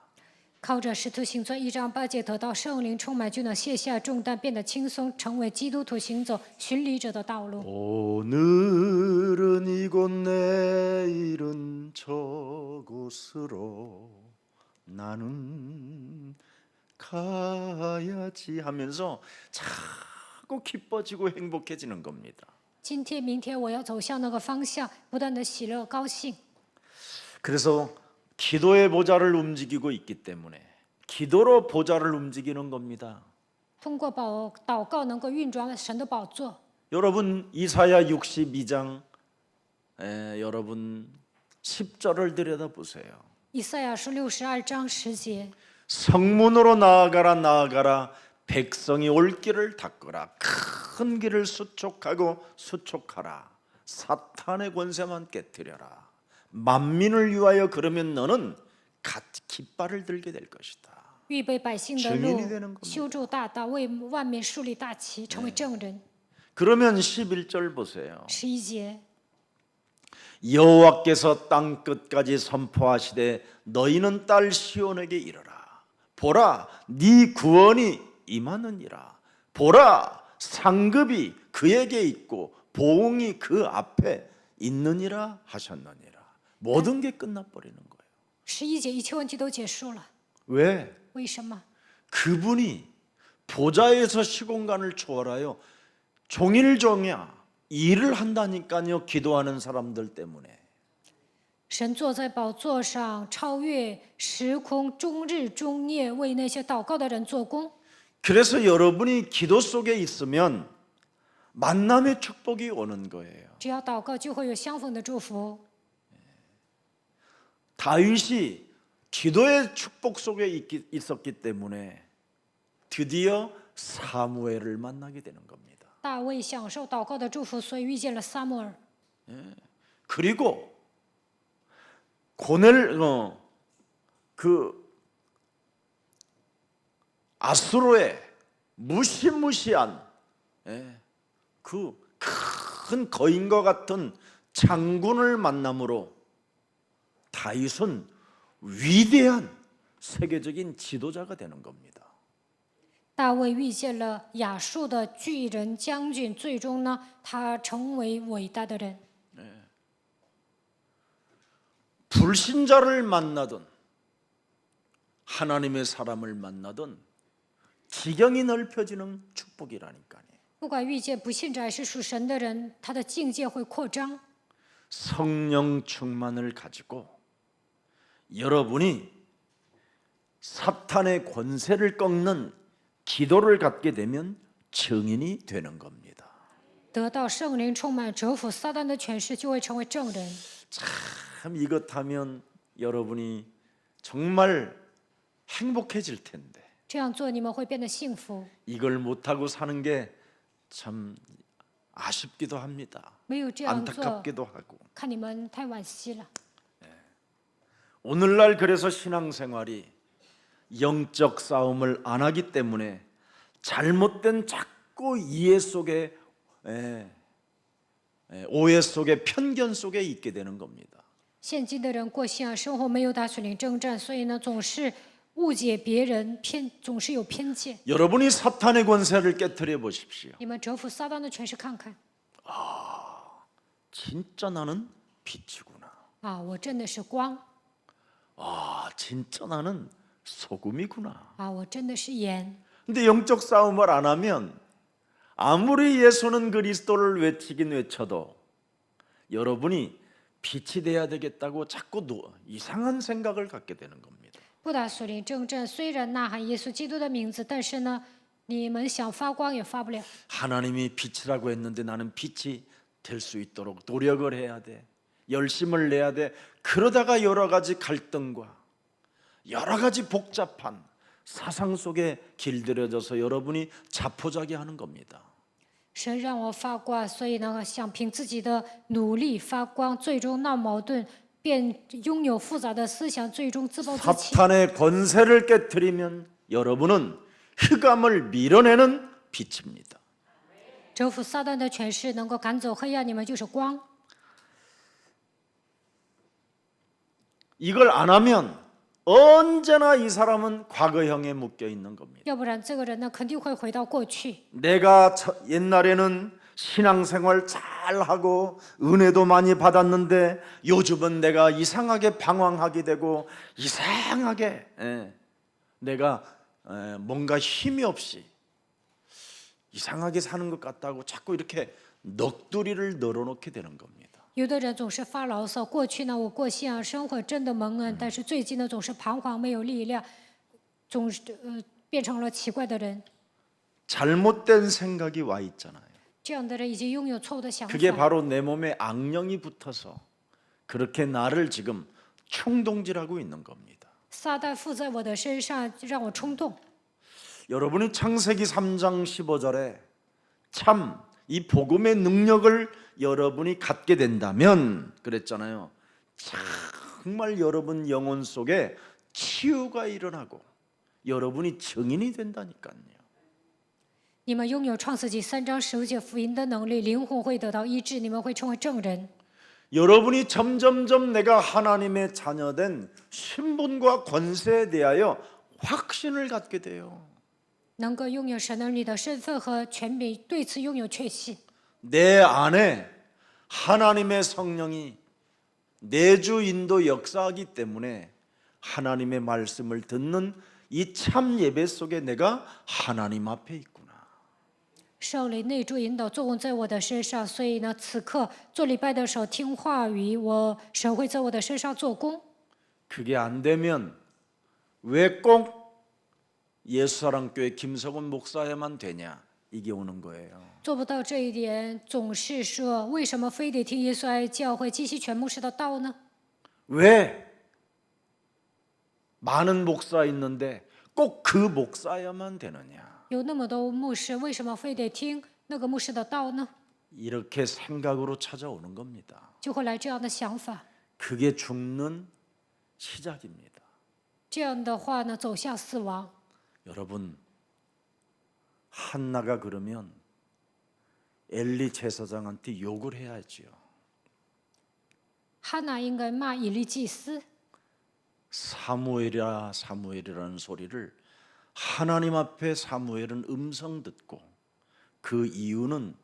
Speaker 2: 靠着使徒行传1章8节得到圣灵充满，就能卸下重担，变得轻松，成为基督徒行走巡礼者的道路。
Speaker 1: 오늘은 이곳 내일은 저곳으로 나는 가야지 하면서 자꾸 기뻐지고 행복해지는 겁니다.
Speaker 2: 今天、明天我要走向那个方向，不断的喜乐、高兴。
Speaker 1: 그래서 기도의 보좌를 움직이고 있기 때문에 기도로 보좌를 움직이는 겁니다.
Speaker 2: 通过祷告能够运转神的宝座。
Speaker 1: 여러분 이사야 62장 여러분 10절을 들여다보세요.
Speaker 2: 以赛亚书62章10节，
Speaker 1: 성문으로 나아가라 나아가라, 백성이 올 길을 닦으라, 큰 길을 수촉하고 수촉하라, 사탄의 권세만 깨뜨려라, 만민을 위하여 그러면 너는 깃발을 들게 될 것이다.
Speaker 2: 预备百姓的
Speaker 1: 증인이 되는
Speaker 2: 路，
Speaker 1: 겁니다.
Speaker 2: 修筑大道，为万民树立大旗，成为证人。
Speaker 1: 그러면 11절 보세요.
Speaker 2: 11节，
Speaker 1: 여호와께서 땅 끝까지 선포하시되 너희는 딸 시온에게 이르라. 보라, 네 구원이 임하느니라. 보라, 상급이 그에게 있고 보응이 그 앞에 있느니라 하셨느니라. 모든 게 끝나버리는 거예요.
Speaker 2: 11节，一切问题都结束了。
Speaker 1: 왜?
Speaker 2: 为什么？
Speaker 1: 그분이 보좌에서 시공간을 초월하여 종일종야 일을 한다니까요. 기도하는 사람들 때문에.
Speaker 2: 神坐在宝座上，超越时空，终日终夜为那些祷告的人做工。
Speaker 1: 그래서 여러분이 기도 속에 있으면 만남의 축복이 오는 거예요.
Speaker 2: 只要祷告，就会有相逢的祝福。
Speaker 1: 다윗이 기도의 축복 속에 있었기 때문에 드디어 사무엘을 만나게 되는 겁니다.
Speaker 2: 大卫享受祷告的祝福，所以遇见了撒母耳。
Speaker 1: 그리고 아수르의 무시무시한 그 큰 거인과 같은 장군을 만남으로 다윗은 위대한 세계적인 지도자가 되는 겁니다.
Speaker 2: 大卫遇见了亚述的巨人将军，最终呢，他成为伟大的人。
Speaker 1: 불신자를 만나든 하나님의 사람을 만나든 지경이 넓혀지는 축복이라니까요.
Speaker 2: 不管遇见不信者还是属神的人，他的境界会扩张。
Speaker 1: 성령 충만을 가지고 여러분이 사탄의 권세를 꺾는 기도를 갖게 되면 증인이 되는 겁니다.
Speaker 2: 得到圣灵充满，折服撒旦的权势，就会成为证人。
Speaker 1: 참 이것하면 여러분이 정말 행복해질 텐데
Speaker 2: 这样做，你们会变得幸福。
Speaker 1: 이걸 못하고 사는 게 참 아쉽기도 합니다.
Speaker 2: 没有这样做，
Speaker 1: 안타깝기도 하고.
Speaker 2: 看你们太惋惜了。
Speaker 1: 오늘날 그래서 신앙생활이 영적 싸움을 안 하기 때문에 잘못된 자꾸 이해 속에 오해 속에 편견 속에 있게 되는 겁니다.
Speaker 2: 现今的人过信仰生活，没有打属灵征战，所以呢，总是误解别人，总是有偏见。
Speaker 1: 여러분이 사탄의 권세를 깨뜨려 보십시오.
Speaker 2: 你们折服撒旦的权势，看看
Speaker 1: 진짜 나는 빛이구나.
Speaker 2: 啊，我真的是光
Speaker 1: 아, 진짜 나는 소금이구나.
Speaker 2: 啊，我真的是盐。
Speaker 1: 근데 영적 싸움을 안 하면 아무리 예수는 그리스도를 외치긴 외쳐도 여러분이 빛이 돼야 되겠다고 자꾸 이상한 생각을 갖게 되는 겁니다.
Speaker 2: 不打属灵征战，虽然呐喊耶稣基督的名字，但是呢，你们想发光也发不了。
Speaker 1: 하나님이 빛이라고 했는데 나는 빛이 될 수 있도록 노력을 해야 돼. 열심을 내야 돼. 그러다가 여러 가지 갈등과 여러 가지 복잡한 사상 속에 길들여져서 여러분이 자포자기하는 겁니다.
Speaker 2: 神让我发光，所以呢，想凭自己的努力发光，最终闹矛盾，便拥有复杂的思想，最终自暴自弃。
Speaker 1: 사탄의 권세를 깨뜨리면 여러분은 흑암을 밀어내는 빛입니다.
Speaker 2: 征服撒旦的权势，能够赶走黑暗，你们就是光。
Speaker 1: 이걸 안 하면 언제나 이 사람은 과거형에 묶여 있는 겁니다.
Speaker 2: 要不然这个人呢，肯定会回到过去。
Speaker 1: 내가 옛날에는 신앙생활 잘하고 은혜도 많이 받았는데 요즘은 내가 이상하게 방황하게 되고 이상하게 내가 뭔가 힘이 없이 이상하게 사는 것 같다고 자꾸 이렇게 넋두리를 늘어놓게 되는 겁니다.
Speaker 2: 有的人总是发牢骚，过去呢我过信仰生活真的蒙恩，但是最近呢总是彷徨没有力量，总是变成了奇怪的人。
Speaker 1: 잘못된 생각이 와 있잖아요.
Speaker 2: 这样的人已经拥有错误的想
Speaker 1: 그게
Speaker 2: 法，
Speaker 1: 바로 내 몸에 악령이 붙어서 그렇게 나를 지금 충동질하고 있는 겁니다.
Speaker 2: 撒旦附在我的身上，让我冲动。
Speaker 1: 여러분이 창세기 3장 15절에 참 이 복음의 능력을 여러분이 갖게 된다면 그랬잖아요. 정말 여러분 영혼 속에 치유가 일어나고 여러분이 증인이 된다니까요.
Speaker 2: 你们拥有创世纪3章15节福音的能力，灵魂会得到医治，你们会成为证人。
Speaker 1: 여러분이 점점점 내가 하나님의 자녀된 신분과 권세에 대하여 확신을 갖게 돼요.
Speaker 2: 能够拥有神儿女的身份和权柄，对此拥有确信。
Speaker 1: 내 안에 하나님의 성령이 내주 인도 역사하기 때문에 하나님의 말씀을 듣는 이 참 예배 속에 내가 하나님 앞에 있구나.
Speaker 2: 圣灵内住引导作用在我的身上，所以呢，此刻做礼拜的时候听话语，神会在我的身上做工。
Speaker 1: 그게 안 되면 왜 꼭 예수사랑교회 김석원 목사에만 되냐 이게 오는 거예요.
Speaker 2: 做不到这一点，总是说为什么非得听耶稣爱教会基西全牧师的道呢？
Speaker 1: 왜 많은 목사 있는데 꼭 그 목사야만 되느냐
Speaker 2: 有那么多牧师，为什么非得听那个牧师的道呢？
Speaker 1: 이렇게 생각으로 찾아오는 겁니다.
Speaker 2: 就会来这样的想法。
Speaker 1: 그게 죽는 시작입니다.
Speaker 2: 这样的话呢，走向死亡。
Speaker 1: 여러분 한나가 그러면 엘리 제사장한테 욕을 해야지요.
Speaker 2: 哈娜应该骂以利祭司。
Speaker 1: 사무엘이라 사무엘이라는 소리를 하나님 앞에 사무엘은 음성 듣고 그 이유는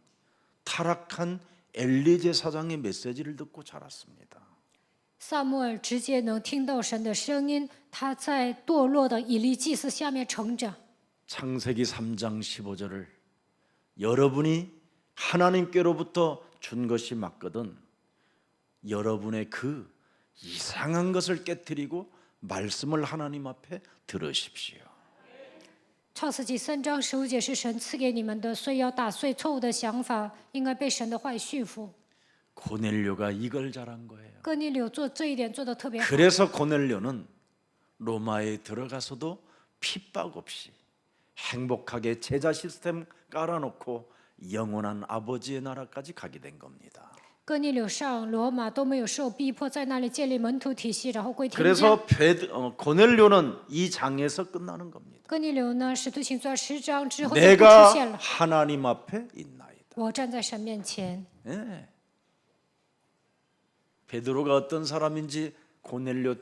Speaker 1: 타락한 엘리 제사장의 메시지를 듣고 자랐습니다.
Speaker 2: 撒母耳直接能听到神的声音，他在堕落的以利祭司下面成长。
Speaker 1: 창세기 3장 15절을 여러분이 하나님께로부터 준 것이 맞거든 여러분의 그 이상한 것을 깨뜨리고 말씀을 하나님 앞에 들으십시오.
Speaker 2: 创世纪3章15节是神赐给你们的，所以要打碎错误的想法，应该被神的话语驯服。
Speaker 1: 고넬료가 이걸 잘한 거예요.
Speaker 2: 哥尼流做这一点做得特别好，
Speaker 1: 그래서 고넬료는 로마에 들어가서도 핍박 없이 행복하게 제자 시스템 깔아놓고 영원한 아버지의 나라까지 가게 된 겁니다.
Speaker 2: 哥尼流上罗马都没有受逼迫，在那里建立门徒体系，然后归天家。
Speaker 1: 그래서 고넬료는 이 장에서 끝나는 겁니다.
Speaker 2: 哥尼流呢，使徒行传10章之后就不出现
Speaker 1: 내가
Speaker 2: 了。
Speaker 1: 하나님 앞에 있나이다.
Speaker 2: 我站在神面前。
Speaker 1: 예. 베드로가 어떤 사람인지 고넬료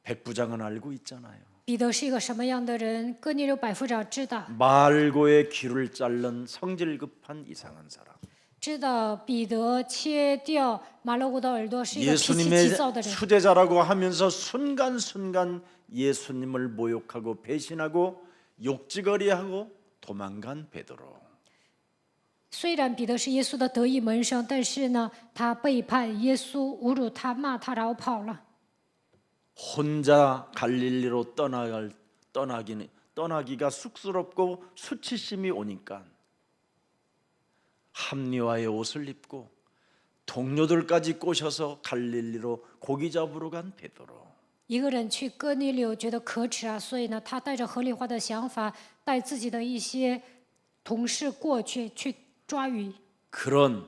Speaker 1: 백부장은 알고 있잖아요.
Speaker 2: 彼得是一个什么样的人？哥尼流百夫长知道，
Speaker 1: 말고의 귀를 자른 성질 급한 이상한 사람.
Speaker 2: 知道彼得切掉马勒古的耳朵是一个脾气
Speaker 1: 예수님의
Speaker 2: 急躁的人。
Speaker 1: 수제자라고 하면서 순간순간 예수님을 모욕하고 배신하고 욕지거리하고 도망간 베드로.
Speaker 2: 虽然彼得是耶稣的得意门生，但是呢，他背叛耶稣，侮辱他，骂他，然后跑了。
Speaker 1: 혼자 갈릴리로 떠나기가 쑥스럽고 수치심이 오니까 합리화의 옷을 입고 동료들까지 꼬셔서 갈릴리로 고기 잡으러 간 베드로.
Speaker 2: 一个人去哥尼流觉得可耻啊，所以呢，他带着合理化的想法，带自己的一些同事过去抓鱼。
Speaker 1: 그런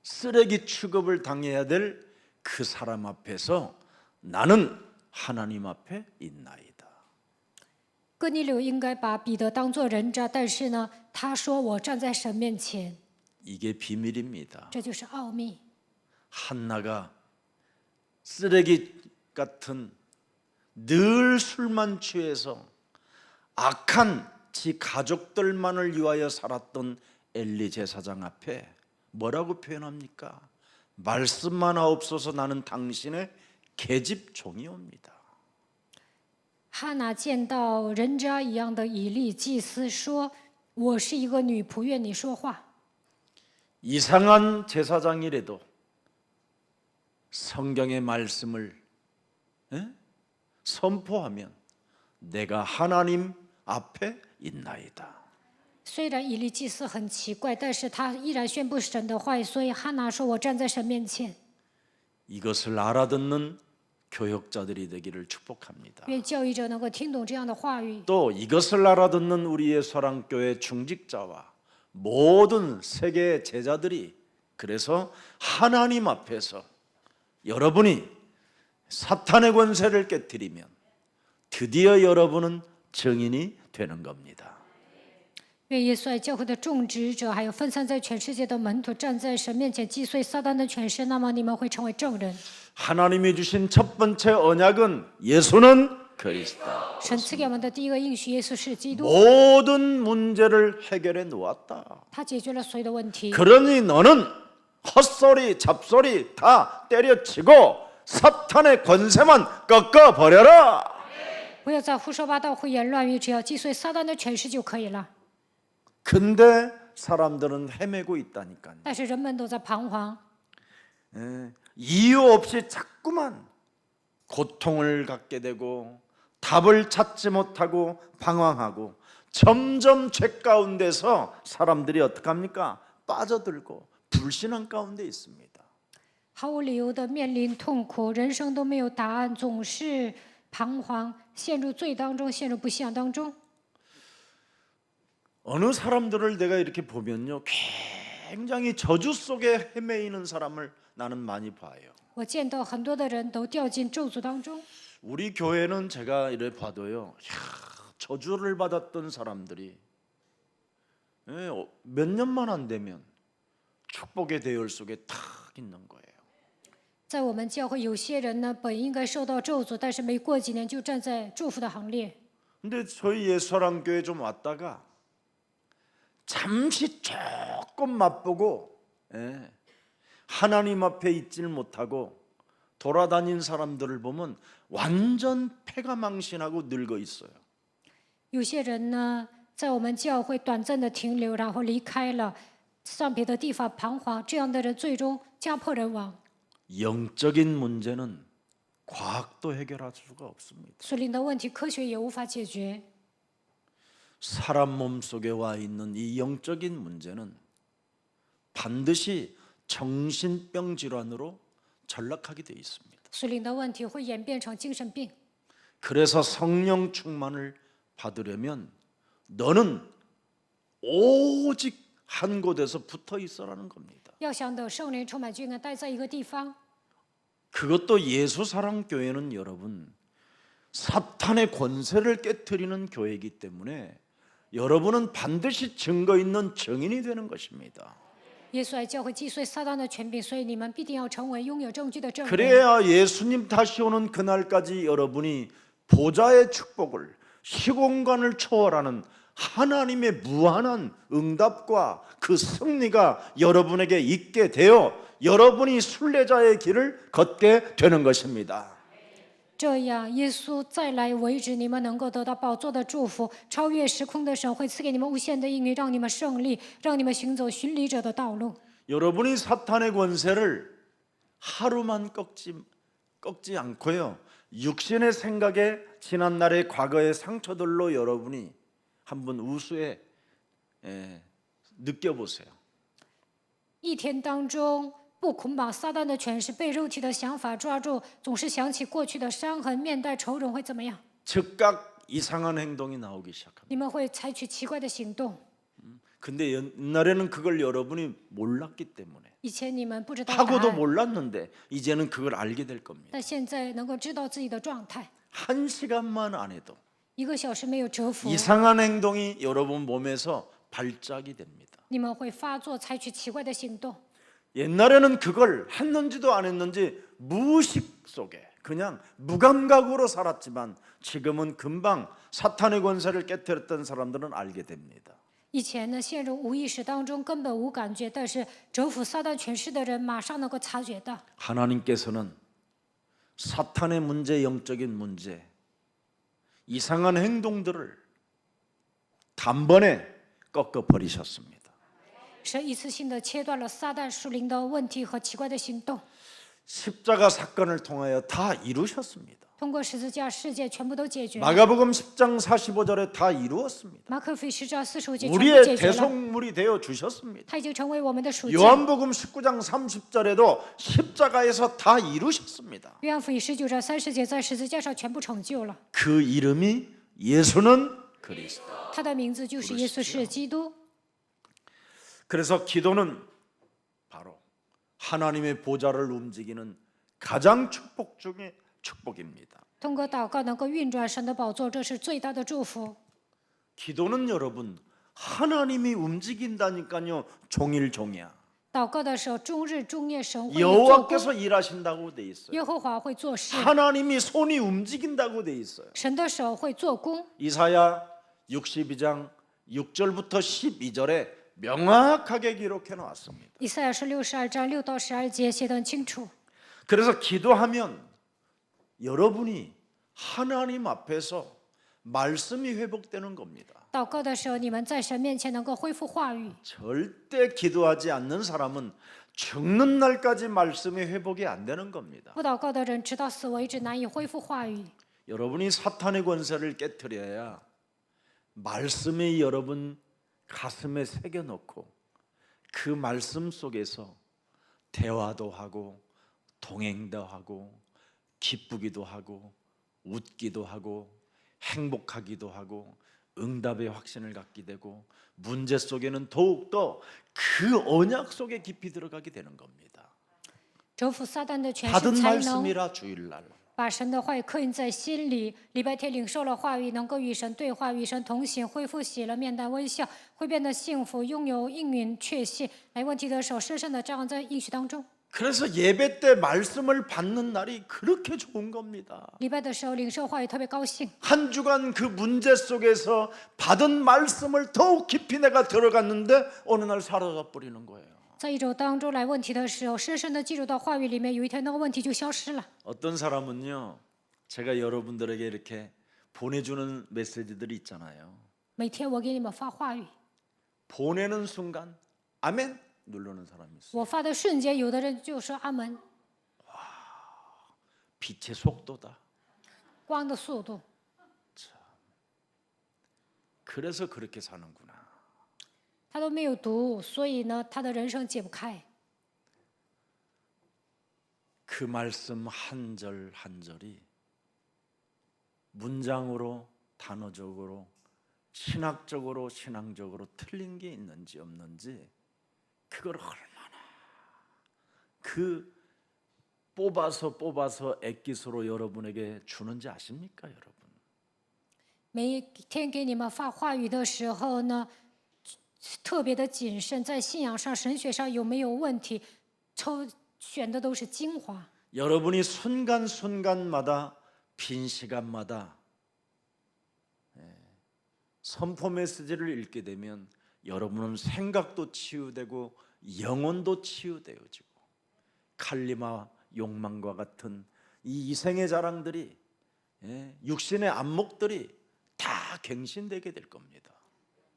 Speaker 1: 쓰레기 취급을 당해야 될 그 사람 앞에서 나는 하나님 앞에 있나이다.
Speaker 2: 哥尼流应该把彼得当作人渣，但是呢，他说我站在神面前，
Speaker 1: 이게 비밀입니다.
Speaker 2: 这就是奥秘。
Speaker 1: 한나가 쓰레기 같은 늘 술만 취해서 악한 지 가족들만을 위하여 살았던 엘리 제사장 앞에 뭐라고 표현합니까? 말씀만 하옵소서 나는 당신의 계집종이옵니다.
Speaker 2: 哈拿见到人渣一样的以利祭司说：“我是一个女仆，愿你说话。”
Speaker 1: 이상한 제사장이라도 성경의 말씀을 선포하면 내가 하나님 앞에 있나이다.
Speaker 2: 虽然以利祭司很奇怪，但是他依然宣布神的话语，所以哈拿说：“我站在神面前。”
Speaker 1: 이것을 알아듣는 교역자들이 되기를 축복합니다.
Speaker 2: 愿教育者能够听懂这样的话语。
Speaker 1: 또 이것을 알아듣는 우리의 사랑교회 중직자와 모든 세계의 제자들이 그래서 하나님 앞에서 여러분이 사탄의 권세를 깨뜨리면 드디어 여러분은 증인이 되는 겁니다.
Speaker 2: 愿耶稣爱教会的种植者，还有分散在全世界的门徒，站在神面前击碎撒旦的权势，那么你们会成为证人。
Speaker 1: 하나님이 주신 첫 번째 언약은 예수는 그리스도.
Speaker 2: 神赐给我们的第一个应许，耶稣是基督，
Speaker 1: 모든 문제를 해결해 놓았다.
Speaker 2: 他解决了所有的问题。
Speaker 1: 그러니 너는 헛소리 잡소리 다 때려치고 사탄의 권세만 꺾어 버려라.
Speaker 2: 不要再胡说八道、胡言乱语，只要击碎撒旦的权势就可以了。
Speaker 1: 근데 사람들은 헤매고 있다니까요.
Speaker 2: 但是人们都在彷徨，
Speaker 1: 이유 없이 자꾸만 고통을 갖게 되고 답을 찾지 못하고 방황하고 점점 죄 가운데서 사람들이 어떻게 합니까? 빠져들고 불신앙 가운데 있습니다.
Speaker 2: 毫无理由的面临痛苦，人生都没有答案，总是彷徨，陷入罪当中，陷入不信仰当中。
Speaker 1: 어느 사람들을 내가 이렇게 보면요, 굉장히 저주 속에 헤매이는 사람을 나는 많이 봐요.
Speaker 2: 我见到很多的人都掉进咒诅当中。
Speaker 1: 우리 교회는 제가 이래 봐도요, 저주를 받았던 사람들이 몇 년만 안 되면 축복의 대열 속에 탁 있는 거예요.
Speaker 2: 在我们教会，有些人呢本应该受到咒诅，但是没过几年就站在祝福的行列。
Speaker 1: 근데 저희 예수사랑교회 좀 왔다가 잠시 조금 맛보고 하나님 앞에 있질 못하고 돌아다닌 사람들을 보면 완전 패가 망신하고 늙어 있어요.
Speaker 2: 有些人呢在我们教会短暂的停留，然后离开了，上别的地方彷徨，这样的人最终家破人亡。
Speaker 1: 영적인 문제는 과학도 해결할 수가 없습니다.
Speaker 2: 属灵的问题，科学也无法解决。
Speaker 1: 사람 몸속에 와 있는 이 영적인 문제는 반드시 정신병 질환으로 전락하게 되어 있습니다.
Speaker 2: 属灵的问题会演变成精神病。
Speaker 1: 그래서 성령 충만을 받으려면 너는 오직 한 곳에서 붙어 있어라는 겁니다.
Speaker 2: 要想得圣灵充满，就应该待在一个地方。
Speaker 1: 그것도 예수사랑교회는 여러분 사탄의 권세를 깨트리는 교회이기 때문에 여러분은 반드시 증거 있는 증인이 되는 것입니다.
Speaker 2: 耶稣爱教会击碎撒旦的权柄，所以你们必定要成为拥有证据的证人。
Speaker 1: 그래야 예수님 다시 오는 그날까지 여러분이 보좌의 축복을 시공간을 초월하는 하나님의 무한한 응답과 그 승리가 여러분에게 있게 되어 여러분이 순례자의 길을 걷게 되는 것입니다.
Speaker 2: 这样，耶稣再来为止，你们能够得到宝座的祝福，超越时空的神会赐给你们无限的应许，让你们胜利，让你们行走巡礼者的道路。
Speaker 1: 여러분이 사탄의 권세를 하루만 꺾지 않고요. 육신의 생각에 지난날의 과거의 상처들로 여러분이 한번 우수에 느껴보세요.
Speaker 2: 一天当中，不捆绑撒旦的权势，被肉体的想法抓住，总是想起过去的伤痕，面带愁容会怎么样？
Speaker 1: 즉각 이상한 행동이 나오기 시작합니다.
Speaker 2: 你们会采取奇怪的行动。
Speaker 1: 근데 옛날에는 그걸 여러분이 몰랐기 때문에
Speaker 2: 以前你们不知道答
Speaker 1: 하고도
Speaker 2: 案，
Speaker 1: 몰랐는데 이제는 그걸 알게 될 겁니다.
Speaker 2: 但现在能够知道自己的状态。
Speaker 1: 한 시간만 안 해도
Speaker 2: 1个小时没有折服，
Speaker 1: 이상한 행동이 여러분 몸에서 발작이 됩니다.
Speaker 2: 你们会发作，采取奇怪的行动。
Speaker 1: 옛날에는 그걸 했는지도 안 했는지 무의식 속에 그냥 무감각으로 살았지만 지금은 금방 사탄의 권세를 깨뜨렸던 사람들은 알게 됩니다.
Speaker 2: 以前呢，陷入无意识当中，根本无感觉，但是折服撒旦权势的人，马上能够察觉到。
Speaker 1: 하나님께서는 사탄의 문제, 영적인 문제, 이상한 행동들을 단번에 꺾어 버리셨습니다.
Speaker 2: 神一次性的切断了撒旦属灵的问题和奇怪的行动，
Speaker 1: 십자가 사건을 통하여 다 이루셨습니다.
Speaker 2: 通过十字架事件全部都解决了。
Speaker 1: 마가복음 10장 45절에 다 이루었습니다.
Speaker 2: 马可福音10章45节全部
Speaker 1: 우리의
Speaker 2: 解决了，
Speaker 1: 대속물이 되어 주셨습니다.
Speaker 2: 他已经成为我们的赎价。
Speaker 1: 요한복음 19장 30절에도 십자가에서 다 이루셨습니다.
Speaker 2: 约翰福音19章30节在十字架上全部成就了，
Speaker 1: 그 이름이 예수는 그리스도.
Speaker 2: 他的名字就是耶稣是基督。
Speaker 1: 그래서 기도는 바로 하나님의 보좌를 움직이는 가장 축복 중의 축복입니다.
Speaker 2: 通过祷告能够运转神的宝座，这是最大的祝福。
Speaker 1: 기도는 여러분 하나님이 움직인다니까요. 종일종이야.
Speaker 2: 祷告的时候，终日终夜神会做工，
Speaker 1: 여호와께서 일하신다고 돼 있어요.
Speaker 2: 耶和华会做事，
Speaker 1: 하나님이 손이 움직인다고 돼 있어요.
Speaker 2: 神的手会做工。
Speaker 1: 이사야 62장 6절부터 12절에 명확하게 기록해 놓았습니다.
Speaker 2: 以赛亚书62章6到12节写得很清楚。
Speaker 1: 그래서 기도하면 여러분이 하나님 앞에서 말씀이 회복되는 겁니다.
Speaker 2: 祷告的时候，你们在神面前能够恢复话语。
Speaker 1: 절대 기도하지 않는 사람은 죽는 날까지 말씀이 회복이 안 되는 겁니다.
Speaker 2: 不祷告的人，直到死为止难以恢复话语。
Speaker 1: 여러분이 사탄의 권세를 깨뜨려야 말씀이 여러분 가슴에 새겨놓고 그 말씀 속에서 대화도 하고 동행도 하고 기쁘기도 하고 웃기도 하고 행복하기도 하고 응답의 확신을 갖게 되고 문제 속에는 더욱더 그 언약 속에 깊이 들어가게 되는 겁니다.
Speaker 2: 折服撒旦的权势，
Speaker 1: 받은
Speaker 2: 才能
Speaker 1: 말씀이라 주일날
Speaker 2: 把神的话语刻印在心里。礼拜天领受了话语，能够与神对话，与神同行，恢复喜乐，面带微笑，会变得幸福，拥有应允确信。来问题的时候，深深的站在应许当中。
Speaker 1: 그래서 예배 때 말씀을 받는 날이 그렇게 좋은 겁니다.
Speaker 2: 礼拜的时候领受话语特别高兴。
Speaker 1: 한 주간 그 문제 속에서 받은 말씀을 더욱 깊이 내가 들어갔는데 어느 날 사라져 버리는 거예요.
Speaker 2: 在一周当中来问题的时候，深深的记入到话语里面，有一天那个问题就消失了。
Speaker 1: 어떤 사람은요, 제가 여러분들에게 이렇게 보내주는 메시지들이 있잖아요.
Speaker 2: 每天我给你们发话语，
Speaker 1: 보내는 순간 아멘 누르는 사람이 있어요.
Speaker 2: 我发的瞬间，有的人就说阿门，
Speaker 1: 빛의 속도다.
Speaker 2: 光的速度。
Speaker 1: 그래서 그렇게 사는구나.
Speaker 2: 他都没有读，所以呢，他的人生解不开。
Speaker 1: 그 말씀 한 절 한 절이 문장으로 단어적으로 신학적으로 신앙적으로 틀린 게 있는지 없는지 그걸 얼마나 그 뽑아서 액기스로 여러분에게 주는지 아십니까, 여러분?
Speaker 2: 每一天给你们发话语的时候呢，特别的谨慎，在信仰上、神学上有没有问题，选的都是精华。
Speaker 1: 여러분이 순간순간마다 빈 시간마다 선포 메시지를 읽게 되면 여러분은 생각도 치유되고 영혼도 치유되어지고 칼리마 욕망과 같은 이 이생의 자랑들이 육신의 안목들이 다 갱신되게 될 겁니다.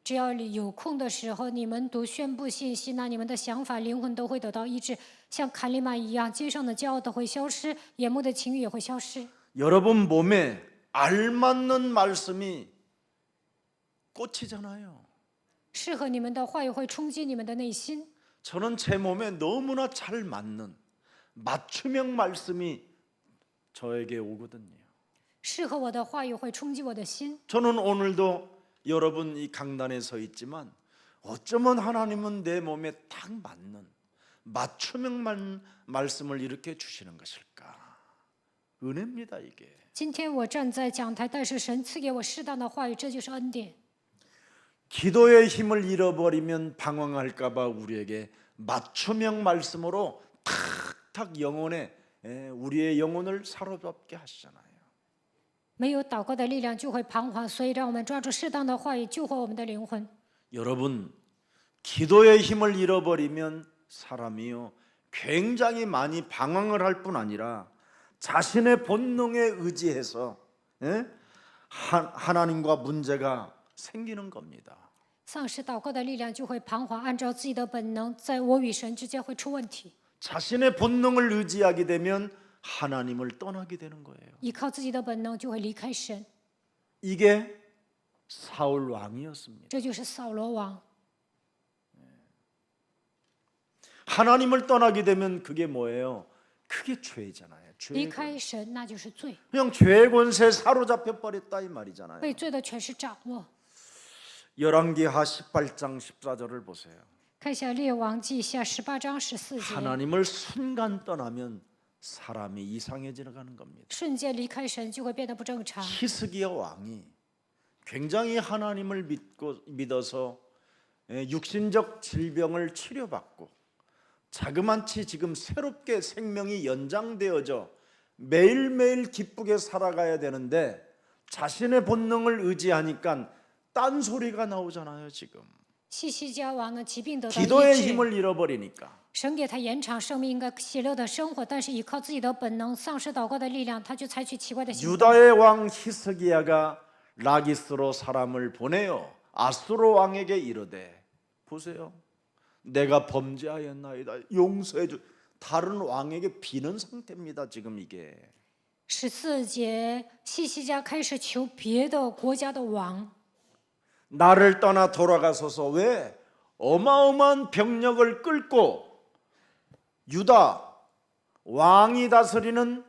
Speaker 2: 只要有空的时候，你们读宣布信息，那你们的想法、灵魂都会得到医治，像卡利玛一样，街上的骄傲都会消失，眼目的情欲也会消失。
Speaker 1: 여러분 몸에 알맞는 말씀이 꽂히잖아요.
Speaker 2: 适合你们的话语会冲击你们的内心。
Speaker 1: 저는 제 몸에 너무나 잘 맞는 맞춤형 말씀이 저에게 오거든요.
Speaker 2: 适合我的话语会冲击我的心。
Speaker 1: 저는 오늘도 여러분 이 강단에 서 있지만 어쩌면 하나님은 내 몸에 딱 맞는 맞춤형 말씀을 이렇게 주시는 것일까? 은혜입니다, 이게.
Speaker 2: 今天我站在讲台，但是神赐给我适当的话语，这就是恩典。
Speaker 1: 기도의 힘을 잃어버리면 방황할까 봐 우리에게 맞춤형 말씀으로 탁탁 우리의 영혼을 사로잡게 하시잖아요.
Speaker 2: 没有祷告的力量就会彷徨，所以让我们抓住适当的话语，救活我们的灵魂。
Speaker 1: 여러분, 기도의 힘을 잃어버리면 사람이요 굉장히 많이 방황을 할 뿐 아니라 자신의 본능에 의지해서 하나님과 문제가 생기는 겁니다.
Speaker 2: 丧失祷告的力量就会彷徨，按照自己的本能，在我与神之间会出问题。
Speaker 1: 자신의 본능을 의지하게 되면 하나님을 떠나게 되는 거예요.
Speaker 2: 依靠自己的本能就会离开神，
Speaker 1: 이게 사울 왕이었습니다.
Speaker 2: 这就是扫罗王。
Speaker 1: 하나님을 떠나게 되면 그게 뭐예요? 그게 죄잖아요.
Speaker 2: 离
Speaker 1: 죄.
Speaker 2: 开神那就是罪，
Speaker 1: 그냥 죄의 권세에 사로잡혀 버렸다 이 말이잖아요.
Speaker 2: 被罪的权势掌握。
Speaker 1: 열왕기하 18장 14절을 보세요.
Speaker 2: 看一下《列王记下》18章14节，
Speaker 1: 하나님을 순간 떠나면 사람이 이상해지는 겁니다.
Speaker 2: 瞬间离开神就会变得不正常。
Speaker 1: 히스기야 왕이 굉장히 하나님을 믿어서 육신적 질병을 치료받고 자그마치 지금 새롭게 생명이 연장되어져 매일매일 기쁘게 살아가야 되는데 자신의 본능을 의지하니까 딴소리가 나오잖아요. 지금
Speaker 2: 西西家王呢，疾病得到
Speaker 1: 기도의
Speaker 2: 医治，
Speaker 1: 힘을 잃어버리니까
Speaker 2: 神给他延长生命，应该喜乐的生活，但是依靠自己的本能，丧失祷告的力量，他就采取奇怪的行动。
Speaker 1: 유다의 왕 히스기야가 라기스로 사람을 보내어 아수르 왕에게 이르되 보세요. 내가 범죄하였나이다. 용서해 주. 다른 왕에게 비는 상태입니다. 지금 이게.
Speaker 2: 14节，西西家开始求别的国家的王，
Speaker 1: 나를 떠나 돌아가소서. 왜? 어마어마한 병력을 끌고 유다 왕이 다스리는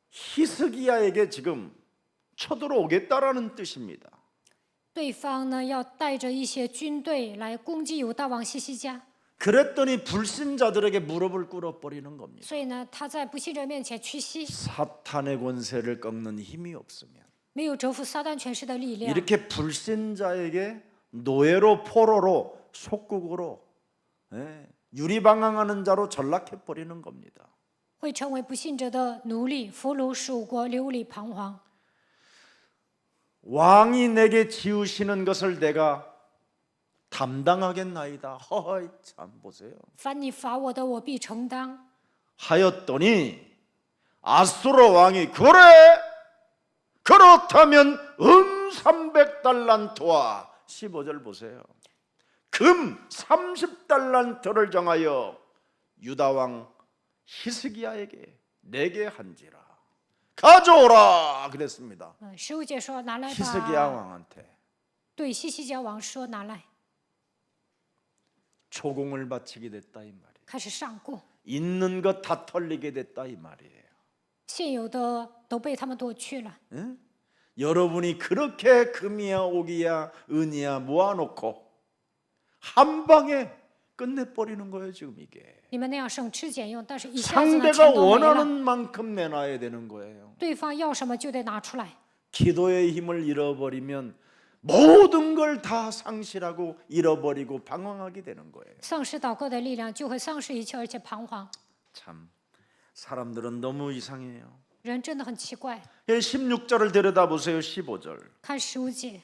Speaker 1: 히스기야에게 지금 쳐들어오겠다라는 뜻입니다.
Speaker 2: 对方呢要带着一些军队来攻击犹大王西西家，
Speaker 1: 그랬더니 불신자들에게 무릎을 꿇어버리는 겁니다.
Speaker 2: 所以呢他在不信者面前屈膝，
Speaker 1: 사탄의 권세를 꺾는 힘이 없으면
Speaker 2: 没有征服撒旦权势的力量，
Speaker 1: 이렇게 불신자에게 노예로 포로로 속국으로 유리방황하는 자로 전락해버리는 겁니다.
Speaker 2: 会成为不信者的奴隶、俘虏、属国、流离彷徨。
Speaker 1: 왕이 내게 지으시는 것을 내가 담당하겠나이다. 허허이 참 보세요.
Speaker 2: 凡你罚我的，我必承担。
Speaker 1: 하였더니 아수르 왕이 그래 그렇다면 300달란트와 15절 보세요. 금 30달란트를 정하여 유다왕 히스기야에게 내게 한지라. 가져오라 그랬습니다.
Speaker 2: 15节说拿来
Speaker 1: 히스기야
Speaker 2: 吧，
Speaker 1: 왕한테
Speaker 2: 对西西家王说拿来，
Speaker 1: 초공을 바치게 됐다 이 말이에요.
Speaker 2: 开始上供，
Speaker 1: 있는 것 다 털리게 됐다 이 말이에요.
Speaker 2: 现有的都被他们夺去了。
Speaker 1: 응? 여러분이 그렇게 금이야 옥이야 은이야 모아놓고 한 방에 끝내버리는 거예요 지금 이게.
Speaker 2: 你们那样省吃俭用，但是一下子呢
Speaker 1: 상대가
Speaker 2: 全都没了。
Speaker 1: 원하는 만큼 내놔야 되는 거예요.
Speaker 2: 对方要什么就得拿出来。
Speaker 1: 기도의 힘을 잃어버리면 모든 걸 다 상실하고 잃어버리고 방황하게 되는 거예요.
Speaker 2: 丧失祷告的力量，就会丧失一切，而且彷徨。
Speaker 1: 참 사람들은 너무 이상해요.
Speaker 2: 人真的很奇怪。
Speaker 1: 16절을 들여다보세요. 15절.
Speaker 2: 看15节，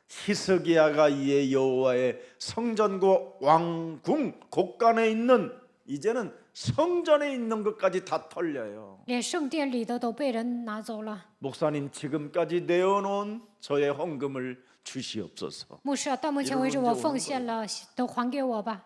Speaker 1: 히스기야가 이에 여호와의 성전과 왕궁 곳간에 있는 이제는 성전에 있는 것까지 다 털려요.
Speaker 2: 连圣殿里的都被人拿走了。
Speaker 1: 목사님 지금까지 내어놓은 저의 헌금을 주시옵소서.
Speaker 2: 牧师啊，到目前为止我奉献了，都还给我吧。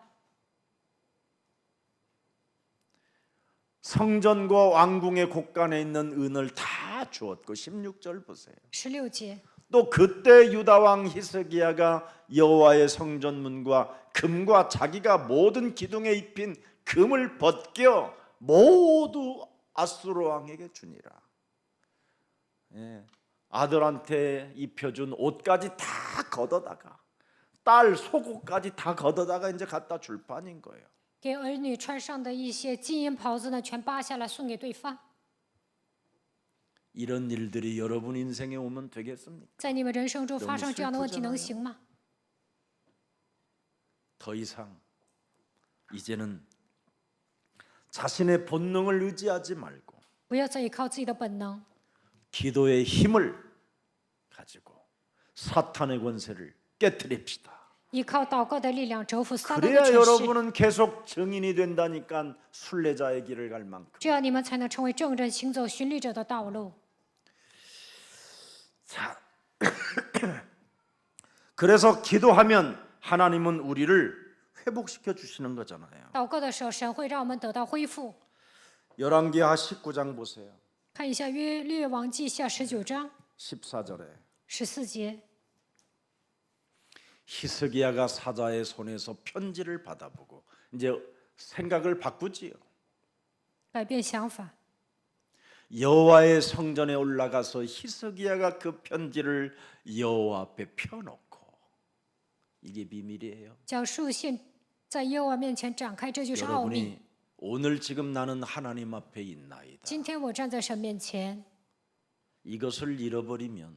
Speaker 1: 성전과 왕궁의 곳간에 있는 은을 다 주었고 16절 보세요.
Speaker 2: 16节，
Speaker 1: 또 그때 유다 왕 히스기야가 여호와의 성전 문과 금과 자기가 모든 기둥에 입힌 금을 벗겨 모두 아수르 왕에게 주니라. 예, 아들한테 입혀준 옷까지 다 걷어다가 딸 속옷까지 다 걷어다가 이제 갖다 줄 판인 거예요.
Speaker 2: 给儿女穿上的一些金银袍子呢，全扒下来送给对方。
Speaker 1: 이런 일들이 여러분 인생에 오면 되겠습니까?
Speaker 2: 在你们人生中发生这样的问题，能行吗？
Speaker 1: 더 이상 이제는 자신의 본능을 의지하지 말고
Speaker 2: 不要再依靠自己的本能，
Speaker 1: 기도의 힘을 가지고 사탄의 권세를 깨뜨립시다.
Speaker 2: 依靠祷告的力量征服撒旦的
Speaker 1: 그래야
Speaker 2: 权势，
Speaker 1: 여러분은 계속 증인이 된다니까 순례자의 길을 갈 만큼.
Speaker 2: 这样你们才能成为证人，行走寻历者的道路。
Speaker 1: 자, 그래서 기도하면 하나님은 우리를 회복시켜 주시는 거잖아요.
Speaker 2: 祷告的时候，神会让我们得到恢复。
Speaker 1: 열왕기하 19장 보세요.
Speaker 2: 看一下列王记下19章
Speaker 1: 14절에
Speaker 2: 14节，
Speaker 1: 히스기야가 사자의 손에서 편지를 받아보고 이제 생각을 바꾸지요.
Speaker 2: 改变想法。
Speaker 1: 여호와의 성전에 올라가서 히스기야가 그 편지를 여호와 앞에 펴놓고 이게 비밀이에요.
Speaker 2: 将书信在耶和华面前展开，这就是奥秘。
Speaker 1: 여러분이 오늘 지금 나는 하나님 앞에 있나이다.
Speaker 2: 今天我站在神面前，
Speaker 1: 이것을 잃어버리면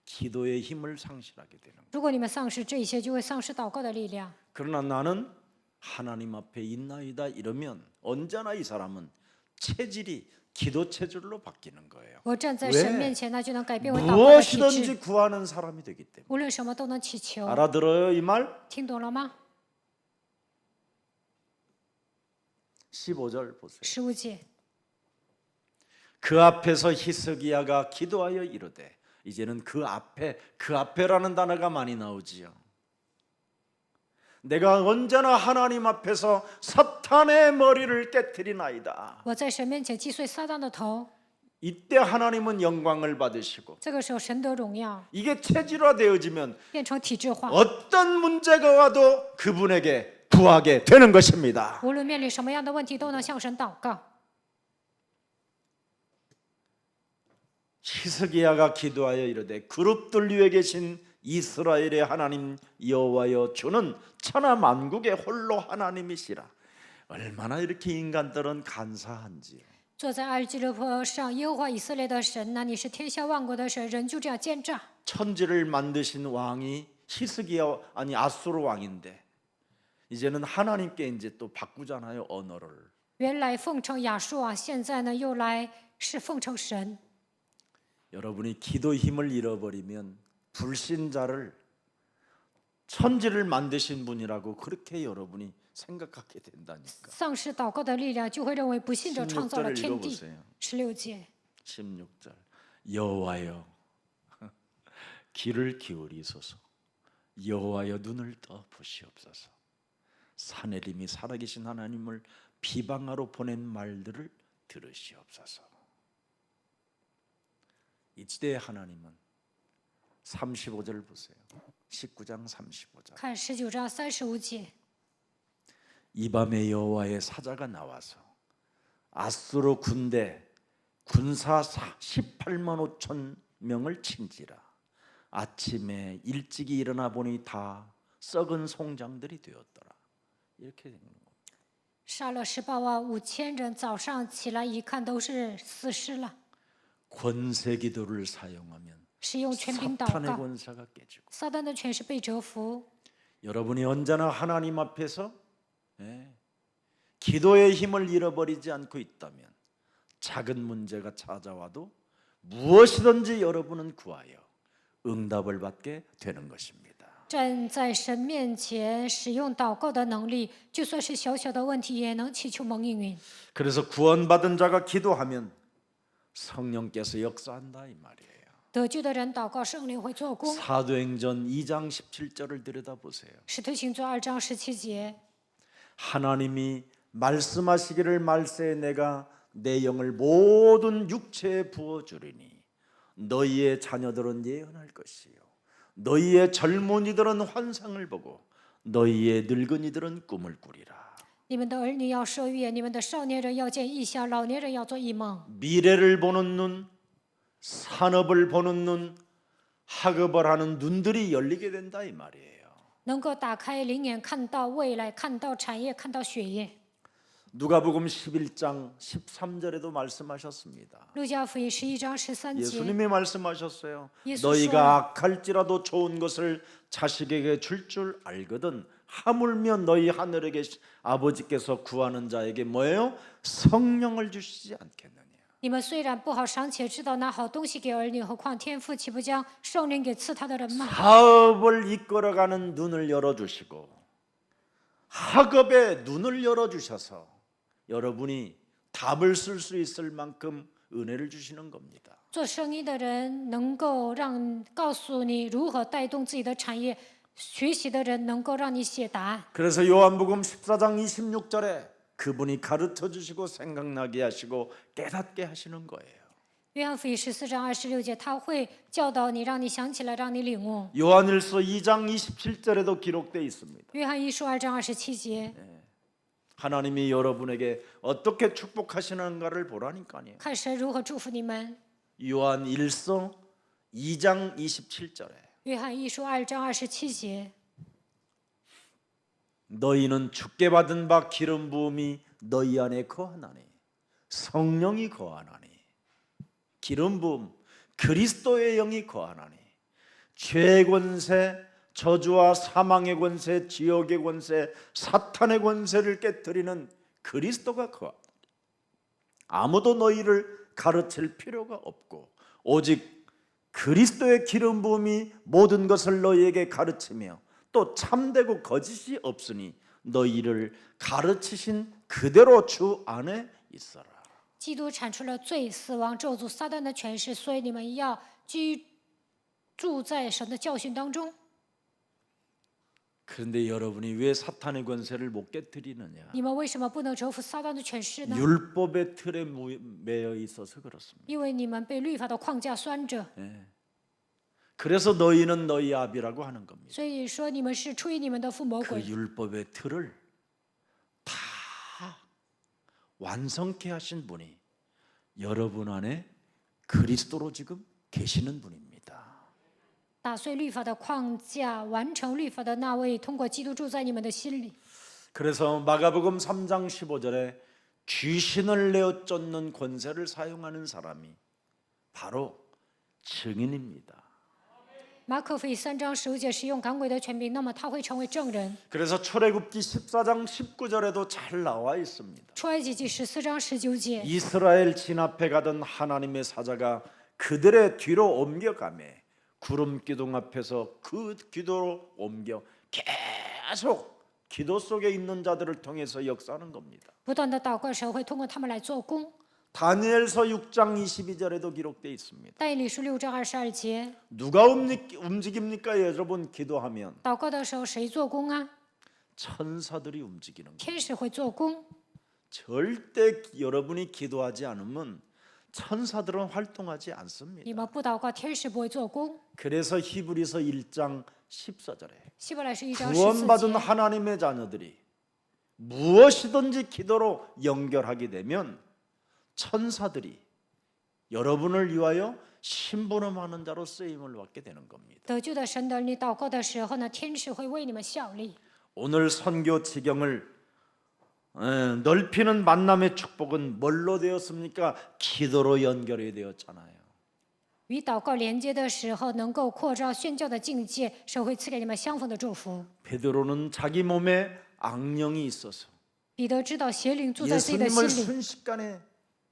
Speaker 1: 기도의 힘을 상실하게 되는 거예요.
Speaker 2: 如果你们丧失这些，就会丧失祷告的力量。
Speaker 1: 그러나 나는 하나님 앞에 있나이다 이러면 언제나 이 사람은 체질이 기도 체질로 바뀌는 거예요.
Speaker 2: 我站在
Speaker 1: 왜
Speaker 2: 神面前，那就能改变我祷告的体
Speaker 1: 무엇이든지
Speaker 2: 质，
Speaker 1: 구하는 사람이 되기 때문에.
Speaker 2: 无论什么都能祈求。
Speaker 1: 알아들어요 이 말?
Speaker 2: 听懂了吗？
Speaker 1: 15절 보세요.
Speaker 2: 15节，
Speaker 1: 그 앞에서 히스기야가 기도하여 이르되 이제는 그 앞에라는 단어가 많이 나오지요. 내가 언제나 하나님 앞에서 사탄의 머리를 깨뜨리나이다.
Speaker 2: 我在神面前击碎撒旦的头。
Speaker 1: 이때 하나님은 영광을 받으시고
Speaker 2: 这个时候，神得荣耀，
Speaker 1: 이게 체질화되어지면
Speaker 2: 变成体制化。
Speaker 1: 어떤 문제가 와도 그분에게 구하게 되는 것입니다.
Speaker 2: 无论面临什么样的问题，都能向神祷告。
Speaker 1: 히스기야가 기도하여 이르되 그룹들 위에 계신 이스라엘의 하나님 여호와여 주는 천하 만국의 홀로 하나님이시라. 얼마나 이렇게 인간들은 간사한지요.
Speaker 2: 坐在埃及的坡上，耶和华以色列的神呐，你是天下万国的神，人就这样奸诈。
Speaker 1: 천지를 만드신 왕이 히스기야 아니 아수르 왕인데 이제는 하나님께 이제 또 바꾸잖아요 언어를.
Speaker 2: 原来奉承亚述王，现在呢又来是奉承神。
Speaker 1: 여러분이 기도 힘을 잃어버리면 불신자를 천지를 만드신 분이라고 그렇게 여러분이 생각하게 된다니까.
Speaker 2: 丧失祷告的力量，就会认为不信者创造了
Speaker 1: 16절을
Speaker 2: 天地。
Speaker 1: 읽어보세요.
Speaker 2: 16节，
Speaker 1: 16절 여호와여 귀를 기울이소서. 여호와여 눈을 떠 보시옵소서. 사내림이 살아계신 하나님을 비방하러 보낸 말들을 들으시옵소서. 이때 하나님은 35절 보세요. 19장 35절.
Speaker 2: 看19章35节，
Speaker 1: 이 밤에 여호와의 사자가 나와서 아수르 군사 18만 5천 명을 친지라. 아침에 일찍이 일어나 보니 다 썩은 송장들이 되었더라. 이렇게 되는 거예요.
Speaker 2: 杀了185000人，早上起来一看都是死尸了。
Speaker 1: 권세 기도를 사용하면
Speaker 2: 使用权柄祷
Speaker 1: 사탄의
Speaker 2: 告，
Speaker 1: 권세가 깨지고
Speaker 2: 撒旦的权势被折服。
Speaker 1: 여러분이 언제나 하나님 앞에서 기도의 힘을 잃어버리지 않고 있다면 작은 문제가 찾아와도 무엇이든지 여러분은 구하여 응답을 받게 되는 것입니다.
Speaker 2: 站在神面前，使用祷告的能力，就算是小小的问题，也能祈求蒙应允。
Speaker 1: 그래서 구원받은 자가 기도하면 성령께서 역사한다 이 말이에요.
Speaker 2: 得救的人祷告，圣灵会做工。
Speaker 1: 사도행전 2장 17절을 들여다보세요.
Speaker 2: 使徒行传2章17节，
Speaker 1: 하나님이 말씀하시기를 말세 내가 내 영을 모든 육체에 부어주리니 너희의 자녀들은 예언할 것이요 너희의 젊은이들은 환상을 보고 너희의 늙은이들은 꿈을 꾸리라.
Speaker 2: 你们的儿女要受月，你们的少年人要见异象，老年人要做异梦。
Speaker 1: 미래를 보는 눈, 산업을 보는 눈, 학업을 하는 눈들이 열리게 된다 이 말이에요.
Speaker 2: 能够打开灵眼，看到未来，看到产业，看到血液。
Speaker 1: 누가복음 11장 13절에도 말씀하셨습니다.
Speaker 2: 路加福音11章13节，
Speaker 1: 예수님이 말씀하셨어요.
Speaker 2: 예수
Speaker 1: 너희가 악할지라도 좋은 것을 자식에게 줄 알거든 하물며 너희 하늘에 계신 아버지께서 구하는 자에게 뭐예요? 성령을 주시지 않겠느냐.
Speaker 2: 你们虽然不好赏且知道拿好东西给儿女，何况天父岂不将圣灵给赐他的人吗？
Speaker 1: 사업을 이끌어가는 눈을 열어주시고 학업에 눈을 열어주셔서 여러분이 답을 쓸 수 있을 만큼 은혜를 주시는 겁니다.
Speaker 2: 做生意的人能够告诉你如何带动自己的产业，学习的人能够让你写答案。
Speaker 1: 그래서 요한복음 14장 26절에 그분이 가르쳐 주시고 생각나게 하시고 깨닫게 하시는 거예요.
Speaker 2: 约翰福音14章26节，他会教导你，让你想起来，让你领悟。
Speaker 1: 요한일서 2장 27절에도 기록되어 있습니다.
Speaker 2: 约翰一书2章27节，
Speaker 1: 하나님이 여러분에게 어떻게 축복하시는가를 보라니까요.
Speaker 2: 看神如何祝福你们。
Speaker 1: 요한일서 2장 27절에
Speaker 2: 约翰一书2章27节，
Speaker 1: 너희는 주께 받은 바 기름 부음이 너희 안에 거하나니 성령이 거하나니 기름 부음 그리스도의 영이 거하나니 죄의 권세 저주와 사망의 권세 지옥의 권세 사탄의 권세를 깨뜨리는 그리스도가 거하나니 아무도 너희를 가르칠 필요가 없고 오직 그리스도의 기름 부음이 모든 것을 너희에게 가르치며 또 참되고 거짓이 없으니 너희를 가르치신 그대로 주 안에 있어라.
Speaker 2: 基督铲除了罪、死亡、咒诅、撒旦的权势，所以你们要居住在神的教训当中。
Speaker 1: 그런데 여러분이 왜 사탄의 권세를 못 깨뜨리느냐?
Speaker 2: 你们为什么不能折服撒旦的权势呢？
Speaker 1: 율법의 틀에 매여 있어서 그렇습니다.
Speaker 2: 因为你们被律法的框架拴着，
Speaker 1: 그래서 너희는 너희 아비라고 하는 겁니다.
Speaker 2: 所以说你们是出于你们的父魔
Speaker 1: 그
Speaker 2: 鬼。
Speaker 1: 율법의 틀을 다 완성케 하신 분이 여러분 안에 그리스도로 지금 계시는 분입니다.
Speaker 2: 打碎律法的框架，完成律法的那位，通过基督住在你们的心里。
Speaker 1: 그래서 마가복음 3장 15절에 귀신을 내어 쫓는 권세를 사용하는 사람이 바로 증인입니다.
Speaker 2: 马可福音3章15节使用赶鬼的权柄，那么他会成为证人。
Speaker 1: 그래서 출애굽기 14장 19절에도 잘 나와 있습니다.
Speaker 2: 出埃及记14章19节，
Speaker 1: 이스라엘 진압해 가던 하나님의 사자가 그들의 뒤로 옮겨가매 구름 기둥 앞에서 그 기도로 옮겨 계속 기도 속에 있는 자들을 통해서 역사하는 겁니다.
Speaker 2: 不断的祷告，神会通过他们来做工。
Speaker 1: 다니엘서 6장 22절에도 기록되어 있습니다.
Speaker 2: 但以理书6章22节，
Speaker 1: 누가 움직입니까? 여러분 기도하면
Speaker 2: 祷告的时候谁做工啊？
Speaker 1: 천사들이 움직이는 거예요.
Speaker 2: 天使会做工。
Speaker 1: 절대 여러분이 기도하지 않으면 천사들은 활동하지 않습니다.
Speaker 2: 你们不祷告，天使不会做工。
Speaker 1: 그래서 히브리서 1장 14절에
Speaker 2: 希伯来书1章14
Speaker 1: 구원받은
Speaker 2: 节，
Speaker 1: 하나님의 자녀들이 무엇이든지 기도로 연결하게 되면 천사들이 여러분을 위하여 심부름하는 자로 쓰임을 받게 되는 겁니다.
Speaker 2: 得救的神的儿女祷告的时候呢，天使会为你们效力。
Speaker 1: 오늘 선교 지경을 넓히는 만남의 축복은 뭘로 되었습니까? 기도로 연결이 되었잖아요.
Speaker 2: 与祷告连接的时候，能够扩张宣教的境界，神会赐给你们相逢的祝福。
Speaker 1: 베드로는 자기 몸에 악령이 있어서
Speaker 2: 彼得知道邪灵住在自己的
Speaker 1: 예수님을
Speaker 2: 心里，
Speaker 1: 순식간에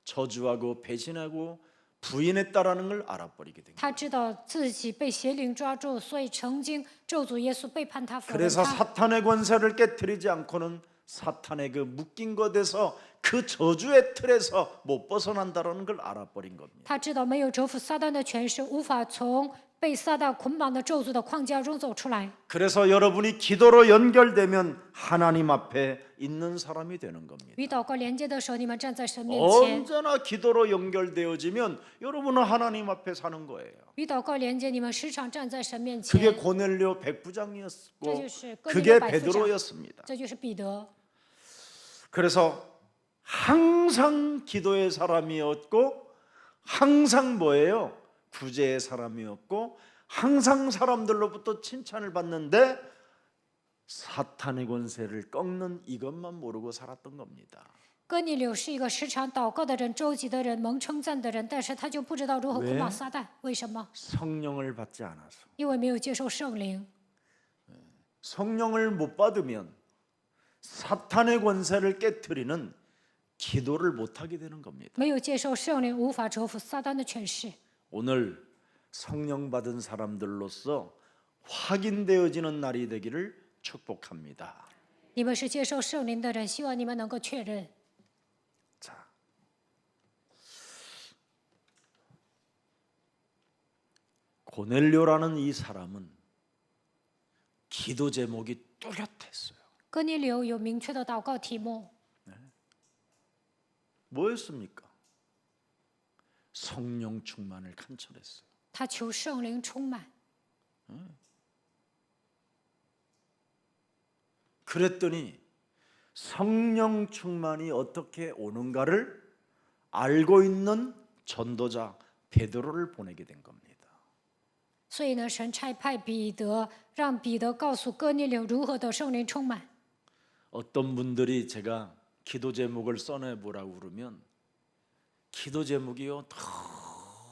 Speaker 1: 저주하고 배신하고 부인했다라는 걸 알아버리게 됩니다.
Speaker 2: 他知道自己被邪灵抓住，所以曾经咒诅耶稣，背叛他，否认
Speaker 1: 그래서
Speaker 2: 他。
Speaker 1: 사탄의 권세를 깨뜨리지 않고는 사탄의 그 묶인 것에서 그 저주의 틀에서 못 벗어난다는 걸 알아버린 겁니다.
Speaker 2: 他知道没有折服撒旦的权势，无法从被撒旦捆绑的咒诅的框架中走出来。
Speaker 1: 그래서 여러분이 기도로 연결되면 하나님 앞에 있는 사람이 되는 겁니다.
Speaker 2: 与祷告连接的时候，你们站在神面前；
Speaker 1: 언제나 기도로 연결되어지면 여러분은 하나님 앞에 사는 거예요.
Speaker 2: 与祷告连接，你们时常站在神面
Speaker 1: 그게
Speaker 2: 前。
Speaker 1: 고넬료 백부장이었고
Speaker 2: 这就是哥尼
Speaker 1: 그게
Speaker 2: 流百夫长，
Speaker 1: 베드로였습니다.
Speaker 2: 这就是彼得。
Speaker 1: 그래서 항상 기도의 사람이었고 항상 뭐예요? 구제의 사람이었고 항상 사람들로부터 칭찬을 받는데 사탄의 권세를 꺾는 이것만 모르고 살았던 겁니다.
Speaker 2: 哥尼流是一个时常祷告的人、周济的人、蒙称赞的人，但是他就不知道如何捆绑撒旦。为什么？
Speaker 1: 성령을 받지 않아서.
Speaker 2: 因为没有接受圣灵。
Speaker 1: 성령을 못 받으면 사탄의 권세를 깨트리는 기도를 못하게 되는 겁니다.
Speaker 2: 没有接受圣灵，无法折服撒旦的权势。
Speaker 1: 오늘 성령 받은 사람들로서 확인되어지는 날이 되기를 축복합니다.
Speaker 2: 你们是接受圣灵的人，希望你们能够确认。
Speaker 1: 자, 고넬료라는 이 사람은 기도 제목이 뚜렷했어요.
Speaker 2: 哥尼流有明确的祷告题目，
Speaker 1: 뭐였습니까? 성령 충만을 간절했어요.
Speaker 2: 他求圣灵充满。
Speaker 1: 그랬더니 성령 충만이 어떻게 오는가를 알고 있는 전도자 베드로를 보내게 된 겁니다.
Speaker 2: 所以呢，神差派彼得，让彼得告诉哥尼流如何得圣灵充满。
Speaker 1: 어떤 분들이 제가 기도 제목을 써내보라고 그러면 기도 제목이요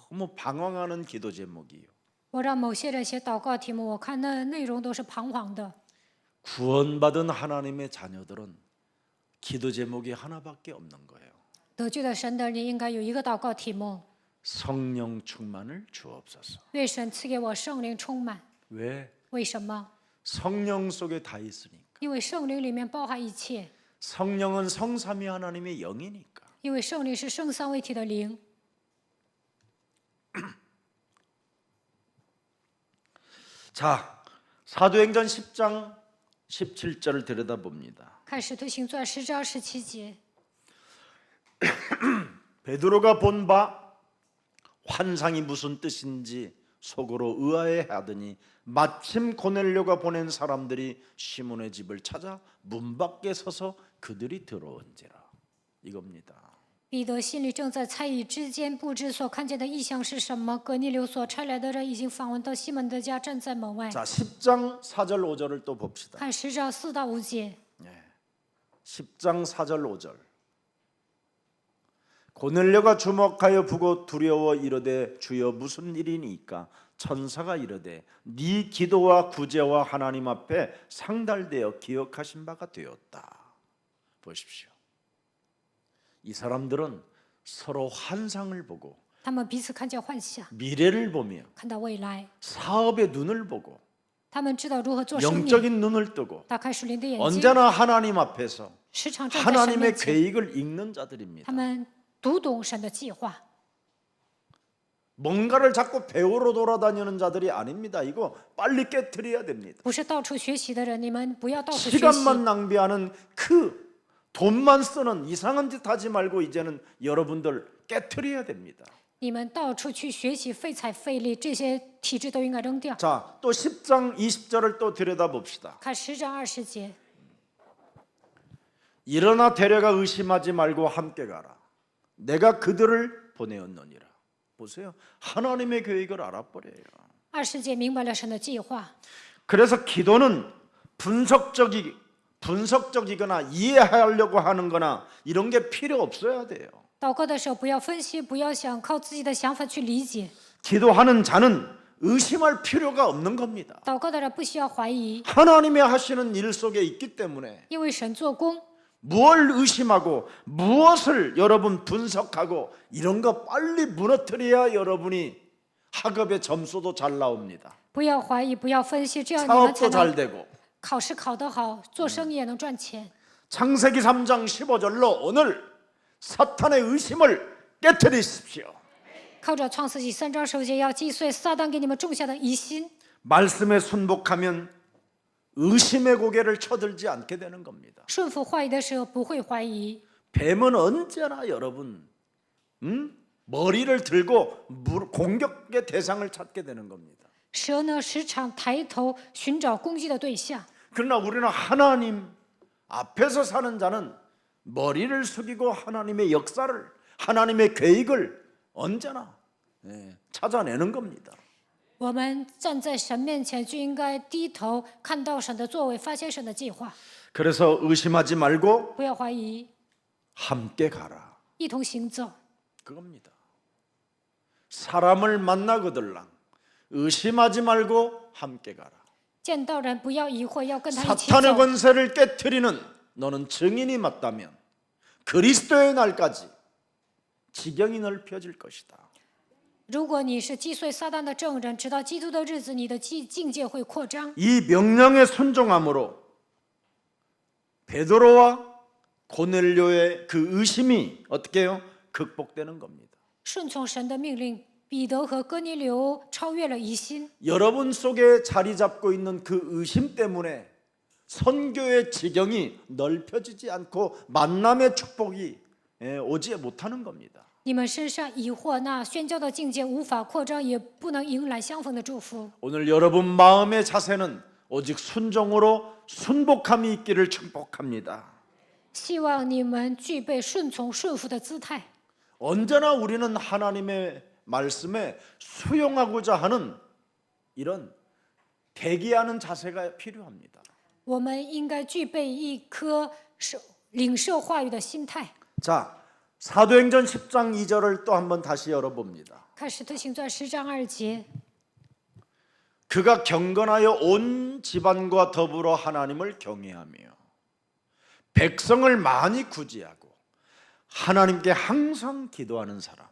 Speaker 1: 너무 방황하는 기도 제목이요.
Speaker 2: 我让某些人写祷告题目，我看那内容都是彷徨的。
Speaker 1: 구원받은 하나님의 자녀들은 기도 제목이 하나밖에 없는 거예요.
Speaker 2: 得救的神的你应该有一个祷告题目：
Speaker 1: 성령 충만을 주옵소서.
Speaker 2: 愿神赐给我圣灵充满。
Speaker 1: 왜?
Speaker 2: 为什么？
Speaker 1: 성령 속에 다 있으니까.
Speaker 2: 因为圣灵里面包含一切，
Speaker 1: 성령은 성삼위 하나님의 영이니까.
Speaker 2: 因为圣灵是圣三位体的灵。
Speaker 1: 자, 사도행전 10장 17절을 들여다봅니다.
Speaker 2: 看《使徒行传》10章17节，
Speaker 1: 베드로가 본 바 환상이 무슨 뜻인지 속으로 의아해하더니 마침 고넬료가 보낸 사람들이 시몬의 집을 찾아 문 밖에 서서 그들이 들어온지라. 이겁니다.
Speaker 2: 彼得心里正在猜疑之间，不知所看见的异象是什么。哥尼流所差来的人已经访问到西门的家，站在门外。
Speaker 1: 자, 10장 4절 5절을 또 봅시다.
Speaker 2: 看10章4到5节，
Speaker 1: 10장 4절 5절. 고넬료가 주목하여 보고 두려워 이르되 주여 무슨 일이니까 천사가 이르되 네 기도와 구제와 하나님 앞에 상달되어 기억하신 바가 되었다. 보십시오. 이 사람들은 서로 환상을 보고
Speaker 2: 他们彼此看见幻象，
Speaker 1: 미래를 보며
Speaker 2: 看到未来，
Speaker 1: 사업의 눈을 보고
Speaker 2: 他们知道如何做生意， 영적인
Speaker 1: 눈을 뜨고
Speaker 2: 打开属灵的眼睛，
Speaker 1: 언제나 하나님 앞에서
Speaker 2: 时常站在神
Speaker 1: 하나님의
Speaker 2: 面前。
Speaker 1: 계획을 읽는 자들입니다.
Speaker 2: 他们读懂神的计划。
Speaker 1: 뭔가를 자꾸 배우러 돌아다니는 자들이 아닙니다. 이거 빨리 깨트려야 됩니다.
Speaker 2: 不是到处学习的人，你们不要到处学习。
Speaker 1: 시간만 낭비하는 그 돈만 쓰는 이상한 짓 하지 말고 이제는 여러분들 깨트려야 됩니다.
Speaker 2: 你们到处去学习，费财费力，这些体制都应该扔掉。
Speaker 1: 자, 또 10장 20절을 또 들여다봅시다.
Speaker 2: 看10章20节，
Speaker 1: 일어나 데려가 의심하지 말고 함께 가라. 내가 그들을 보내었느니라. 보세요. 하나님의 계획을 알아버려요.
Speaker 2: 20节明白了神的计划。
Speaker 1: 그래서 기도는 분석적이거나 이해하려고 하는 거나 이런 게 필요 없어야 돼요.
Speaker 2: 祷告的时候不要分析，不要想靠自己的想法去理解。
Speaker 1: 기도하는 자는 의심할 필요가 없는 겁니다.
Speaker 2: 祷告的人不需要怀疑，
Speaker 1: 하나님의 하시는 일 속에 있기 때문에
Speaker 2: 因为神做工。
Speaker 1: 무엇을 의심하고 무엇을 여러분 분석하고 이런 거 빨리 무너뜨려야 여러분이 학업의 점수도 잘 나옵니다.
Speaker 2: 不要怀疑，不要分析，这样你们才
Speaker 1: 사업도 잘
Speaker 2: 能
Speaker 1: 되고.
Speaker 2: 考试考得好，做生意也能赚钱。
Speaker 1: 창세기 3장 15절로 오늘 사탄의 의심을 깨트리십시오.
Speaker 2: 靠着创世纪3章10节，要击碎撒旦给你们种下的疑心。
Speaker 1: 말씀에 순복하면 의심의 고개를 쳐들지 않게 되는 겁니다.
Speaker 2: 顺服话语的时候不会怀疑。
Speaker 1: 뱀은 언제나 여러분 머리를 들고 공격의 대상을 찾게 되는 겁니다.
Speaker 2: 蛇呢，时常抬头寻找攻击的对象。
Speaker 1: 그러나 우리는 하나님 앞에서 사는 자는 머리를 숙이고 하나님의 역사를 하나님의 계획을 언제나 찾아내는 겁니다.
Speaker 2: 我们站在神面前，就应该低头看到神的作为，发现神的计划。
Speaker 1: 그래서 의심하지 말고
Speaker 2: 不要怀疑，
Speaker 1: 함께 가라.
Speaker 2: 一同行走。
Speaker 1: 그겁니다. 사람을 만나거들랑 의심하지 말고 함께 가라.
Speaker 2: 见到人不要疑惑，要跟他一起
Speaker 1: 사탄의
Speaker 2: 走。
Speaker 1: 권세를 깨트리는 너는 증인이 맞다면 그리스도의 날까지 지경이 넓혀질 것이다.
Speaker 2: 如果你是击碎撒旦的证人，直到基督的日子，你的境界会扩张。
Speaker 1: 이 명령의 순종함으로 베드로와 고넬료의 그 의심이 어떻게 해요? 극복되는 겁니다.
Speaker 2: 顺从神的命令，彼得和哥尼流超越了疑心。
Speaker 1: 여러분 속에 자리 잡고 있는 그 의심 때문에 선교의 지경이 넓혀지지 않고 만남의 축복이 오지 못하는 겁니다.
Speaker 2: 你们身上疑惑，那宣教的境界无法扩张，也不能迎来相逢的祝福。
Speaker 1: 오늘 여러분 마음의 자세는 오직 순종으로 순복함이 있기를 축복합니다.
Speaker 2: 希望你们具备顺从顺服的姿态。
Speaker 1: 언제나 우리는 하나님의 말씀에 수용하고자 하는 이런 대기하는 자세가 필요합니다.
Speaker 2: 我们应该具备一颗领受话语的心态。
Speaker 1: 자, 사도행전 10장 2절을 또 한번 다시 열어봅니다.
Speaker 2: 看使徒行传10章2节，
Speaker 1: 그가 경건하여 온 집안과 더불어 하나님을 경외하며 백성을 많이 구제하고 하나님께 항상 기도하는 사람.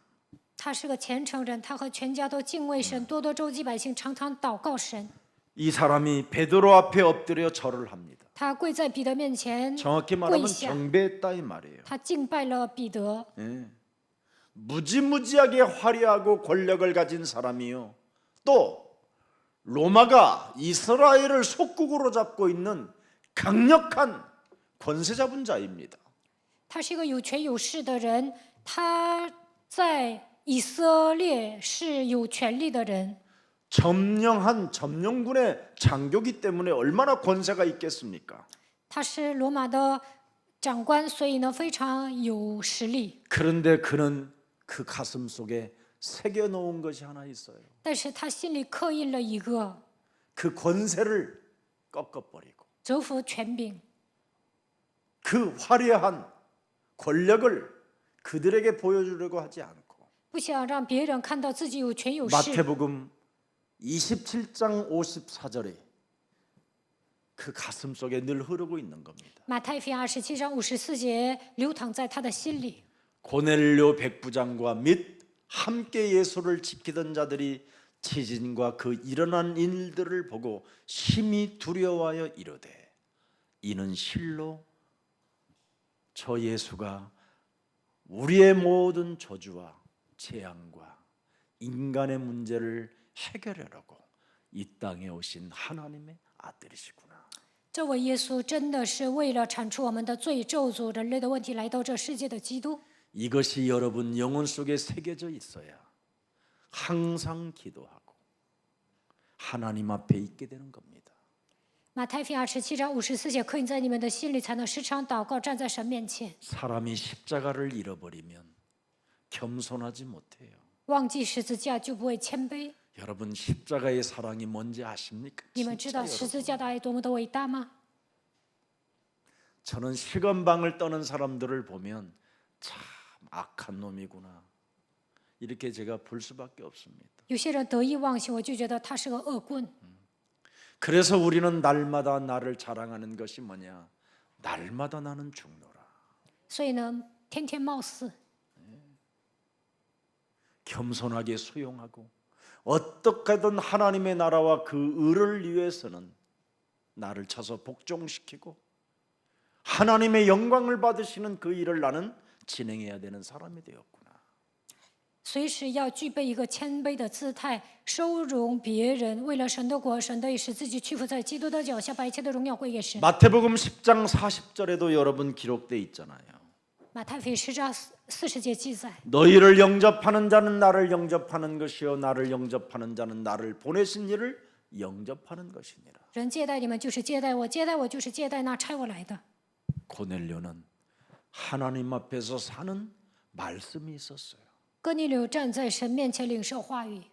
Speaker 2: 他是个虔诚人，他和全家都敬畏神，多多周济百姓，常常祷告神。
Speaker 1: 이 사람이 베드로 앞에 엎드려 절을 합니다.
Speaker 2: 他跪在彼得面前
Speaker 1: 정확히
Speaker 2: 跪
Speaker 1: 말하면
Speaker 2: 下，
Speaker 1: 경배했다 이 말이에요.
Speaker 2: 他敬拜了彼得。
Speaker 1: 무지무지하게 화려하고 권력을 가진 사람이요. 또 로마가 이스라엘을 속국으로 잡고 있는 강력한 권세 잡은 자입니다.
Speaker 2: 他是一个有权有势的人，他在以色列是有权力的人。
Speaker 1: 점령한 점령군의 장교기 때문에 얼마나 권세가 있겠습니까?
Speaker 2: 他是罗马的长官，所以呢非常有实力。
Speaker 1: 그런데 그는 그 가슴 속에 새겨 놓은 것이 하나 있어요.
Speaker 2: 但是他心里刻印了一个
Speaker 1: 그 권세를 꺾어버리고
Speaker 2: 折服权柄，
Speaker 1: 그 화려한 권력을 그들에게 보여주려고 하지 않고
Speaker 2: 不想让别人看到自己有权有势。
Speaker 1: 마태복음 27장 54절에 그 가슴 속에 늘 흐르고 있는 겁니다.
Speaker 2: 马太福音27章54节流淌在他的心里。
Speaker 1: 고넬료 백부장과 및 함께 예수를 지키던 자들이 지진과 그 일어난 일들을 보고 심히 두려워하여 이르되 이는 실로 저 예수가 우리의 모든 저주와 재앙과 인간의 문제를 해결하려고 이 땅에 오신 하나님의 아들이시구나.
Speaker 2: 这位耶稣真的是为了铲除我们的罪、咒诅、人类的问题来到这世界的基督。
Speaker 1: 이것이 여러분 영혼 속에 새겨져 있어야 항상 기도하고 하나님 앞에 있게 되는 겁니다.
Speaker 2: 马太福音27章54节，刻印在你们的心里，才能时常祷告，站在神面前。
Speaker 1: 사람이 십자가를 잃어버리면 겸손하지 못해요.
Speaker 2: 忘记十字架就不会谦卑。
Speaker 1: 여러분 십자가의 사랑이 뭔지 아십니까?
Speaker 2: 你们知道
Speaker 1: 진짜
Speaker 2: 十字
Speaker 1: 여러분.
Speaker 2: 架的爱多么的伟大吗？
Speaker 1: 저는 시건방을 떠는 사람들을 보면 참 악한 놈이구나 이렇게 제가 볼 수밖에 없습니다.
Speaker 2: 有些人得意忘形，我就觉得他是个恶棍。
Speaker 1: 그래서 우리는 날마다 나를 자랑하는 것이 뭐냐? 날마다 나는 죽노라.
Speaker 2: 所以呢，天天冒死，
Speaker 1: 겸손하게 수용하고 어떻게든 하나님의 나라와 그 의를 위해서는 나를 쳐서 복종시키고 하나님의 영광을 받으시는 그 일을 나는 진행해야 되는 사람이 되었구나.
Speaker 2: 随时要具备一个谦卑的姿态，收容别人，为了神的国、神的义，使自己屈服在基督的脚下，把一切的荣耀归给神。
Speaker 1: 마태복음 10장 40절에도 여러분 기록돼 있잖아요.
Speaker 2: 马太福音10章40节记载：
Speaker 1: 너희를 영접하는 자는 나를 영접하는 것이요 나를 영접하는 자는 나를 보내신 이를 영접하는 것이니라.
Speaker 2: 人接待你们就是接待我，接待我就是接待那差我来的。
Speaker 1: 고넬료는 하나님 앞에서 사는 말씀이 있었어요.
Speaker 2: 哥尼流站在神面前领受话语，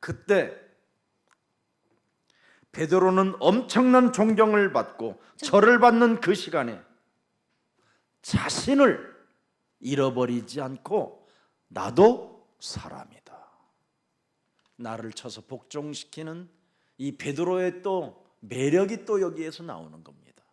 Speaker 1: 그때 베드로는 엄청난 존경을 받고 절을 받는 그 시간에 자신을 잃어버리지 않고 나도 사람이다. 나를 쳐서 복종시키는 이 베드로의 또 매력이 또 여기에서 나오는 겁니다.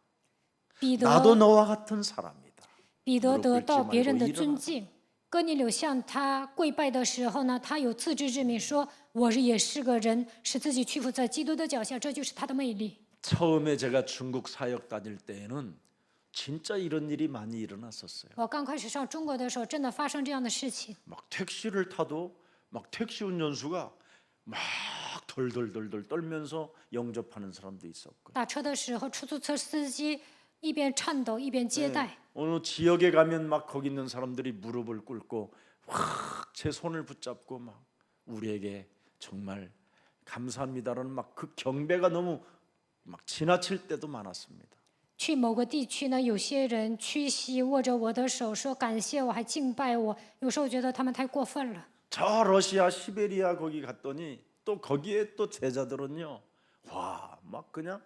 Speaker 2: 彼
Speaker 1: 나도
Speaker 2: 得
Speaker 1: 너와 같은 사람이다.
Speaker 2: 彼得
Speaker 1: 무릎
Speaker 2: 得
Speaker 1: 꿇지
Speaker 2: 到别人
Speaker 1: 말고
Speaker 2: 的尊
Speaker 1: 일어나.
Speaker 2: 敬。哥尼流向他跪拜的时候呢，他有自知之明，说我也是个人，使自己屈服在基督的脚下，这就是他的魅力。
Speaker 1: 처음에 제가 중국 사역 다닐 때에는 진짜 이런 일이 많이 일어났었어요.
Speaker 2: 我刚开始上中国的时候，真的发生这样的事情。
Speaker 1: 막 택시를 타도 막 택시 운전수가 막 덜덜덜덜 떨면서 영접하는 사람도 있었고.
Speaker 2: 打车的时候，出租车司机一边颤抖一边接待。
Speaker 1: 어느 지역에 가면 막 거기 있는 사람들이 무릎을 꿇고 확 제 손을 붙잡고 막 우리에게 정말 감사합니다라는 막 그 경배가 너무 막 지나칠 때도 많았습니다.
Speaker 2: 去某个地区呢，有些人屈膝握着我的手，说感谢我，还敬拜我。有时候觉得他们太过分了。
Speaker 1: 저 러시아 시베리아 거기 갔더니 또 거기에 또 제자들은요, 와 막 그냥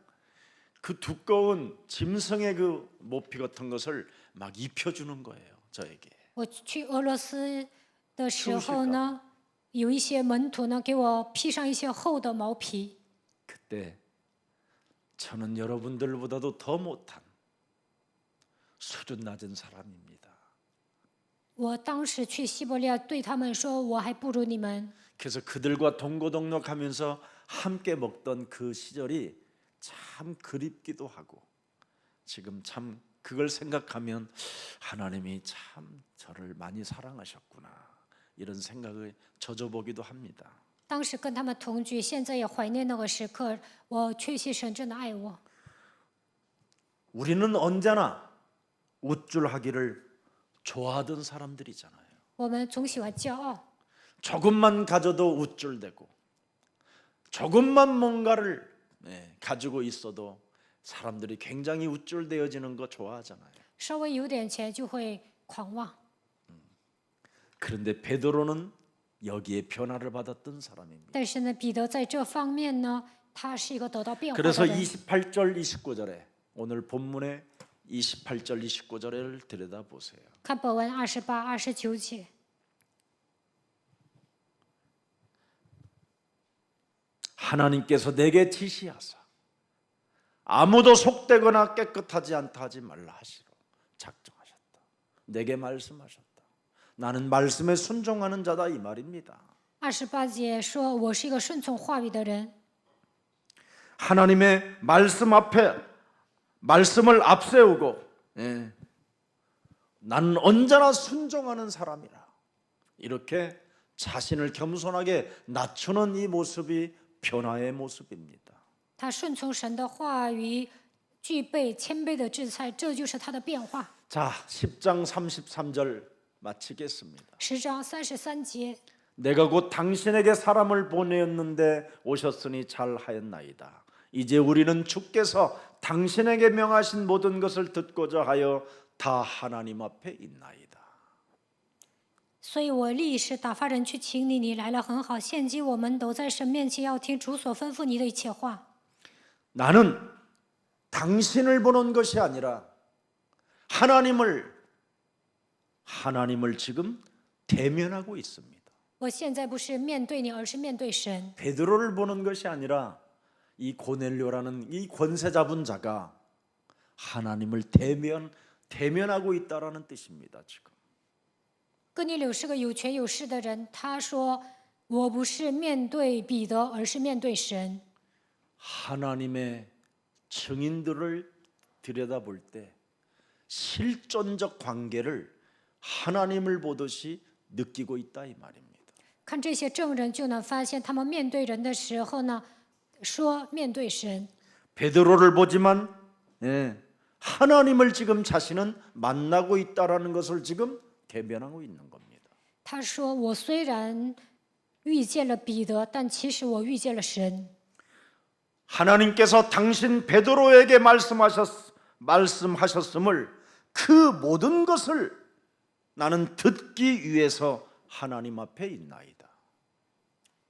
Speaker 1: 그 두꺼운 짐승의 그 모피 같은 것을 막 입혀주는 거예요 저에게.
Speaker 2: 我去俄罗斯的时候呢，有一些门徒呢给我披上一些厚的毛皮。
Speaker 1: 그때 저는 여러분들보다도 더 못한 수준 낮은 사람입니다.
Speaker 2: 我当时去西伯利亚，对他们说，我还不如你们。
Speaker 1: 그래서 그들과 동고동락하면서 함께 먹던 그 시절이 참 그립기도 하고 지금 참 그걸 생각하면 하나님이 참 저를 많이 사랑하셨구나 이런 생각을 젖어보기도 합니다.
Speaker 2: 当时跟他们同居，现在也怀念那个时刻。我确信神真的爱我。
Speaker 1: 우리는 언제나 우쭐하기를 좋아하던 사람들이잖아요.
Speaker 2: 我们总喜欢骄傲，
Speaker 1: 조금만 가져도 우쭐대고 조금만 뭔가를 가지고 있어도 사람들이 굉장히 우쭐대어지는 거 좋아하잖아요.
Speaker 2: 稍微有点钱就会狂妄。
Speaker 1: 그런데 베드로는 여기에 변화를 받았던 사람입니다.
Speaker 2: 但是呢，彼得在这方面呢，他是一个得到变化
Speaker 1: 그래서
Speaker 2: 的人。
Speaker 1: 28절 29절에 오늘 본문의 28절 29절을 들여다보세요.
Speaker 2: 看本文28、29节，
Speaker 1: 하나님께서 내게 지시하사 아무도 속되거나 깨끗하지 않다 하지 말라 하시로 작정하셨다. 내게 말씀하셨다. 나는 말씀에 순종하는 자다 이 말입니다.
Speaker 2: 28节说：“我是一个顺从话语的人。
Speaker 1: 하나님의 말씀 앞에 말씀을 앞세우고 나는 언제나 순종하는 사람이라 이렇게 자신을 겸손하게 낮추는 이 모습이 변화의 모습입니다.
Speaker 2: 他顺从神的话语，具备谦卑的制裁，这就是他的变化。
Speaker 1: 자, 10장 33절 마치겠습니다.
Speaker 2: 10章33节，
Speaker 1: 내가 곧 당신에게 사람을 보내었는데 오셨으니 잘하였나이다. 이제 우리는 주께서 당신에게 명하신 모든 것을 듣고자 하여 다 하나님 앞에 있나이다.
Speaker 2: 所以我立时打发人去请你，你来了很好。现今我们都在神面前，要听主所吩咐你的一切话。
Speaker 1: 나는 당신을 보는 것이 아니라 하나님을 지금 대면하고 있습니다.
Speaker 2: 我现在不是面对你，而是面对神。
Speaker 1: 베드로를 보는 것이 아니라 이 고넬료라는 이 권세 잡은 자가 하나님을 대면하고 있다라는 뜻입니다. 지금
Speaker 2: 哥尼流是个有权有势的人，他说：“我不是面对彼得，而是面对神。
Speaker 1: 하나님의 증인들을 들여다볼 때 실존적 관계를 하나님을 보듯이 느끼고 있다 이 말입니다.
Speaker 2: 看这些证人，就能发现他们面对人的时候呢，说面对神。
Speaker 1: 베드로를 보지만 하나님을 지금 자신은 만나고 있다라는 것을 지금 대변하고 있는 겁니다.
Speaker 2: 他说：“我虽然遇见了彼得，但其实我遇见了神。
Speaker 1: 하나님께서 당신 베드로에게 말씀하셨음을 그 모든 것을 나는 듣기 위해서 하나님 앞에 있나이다.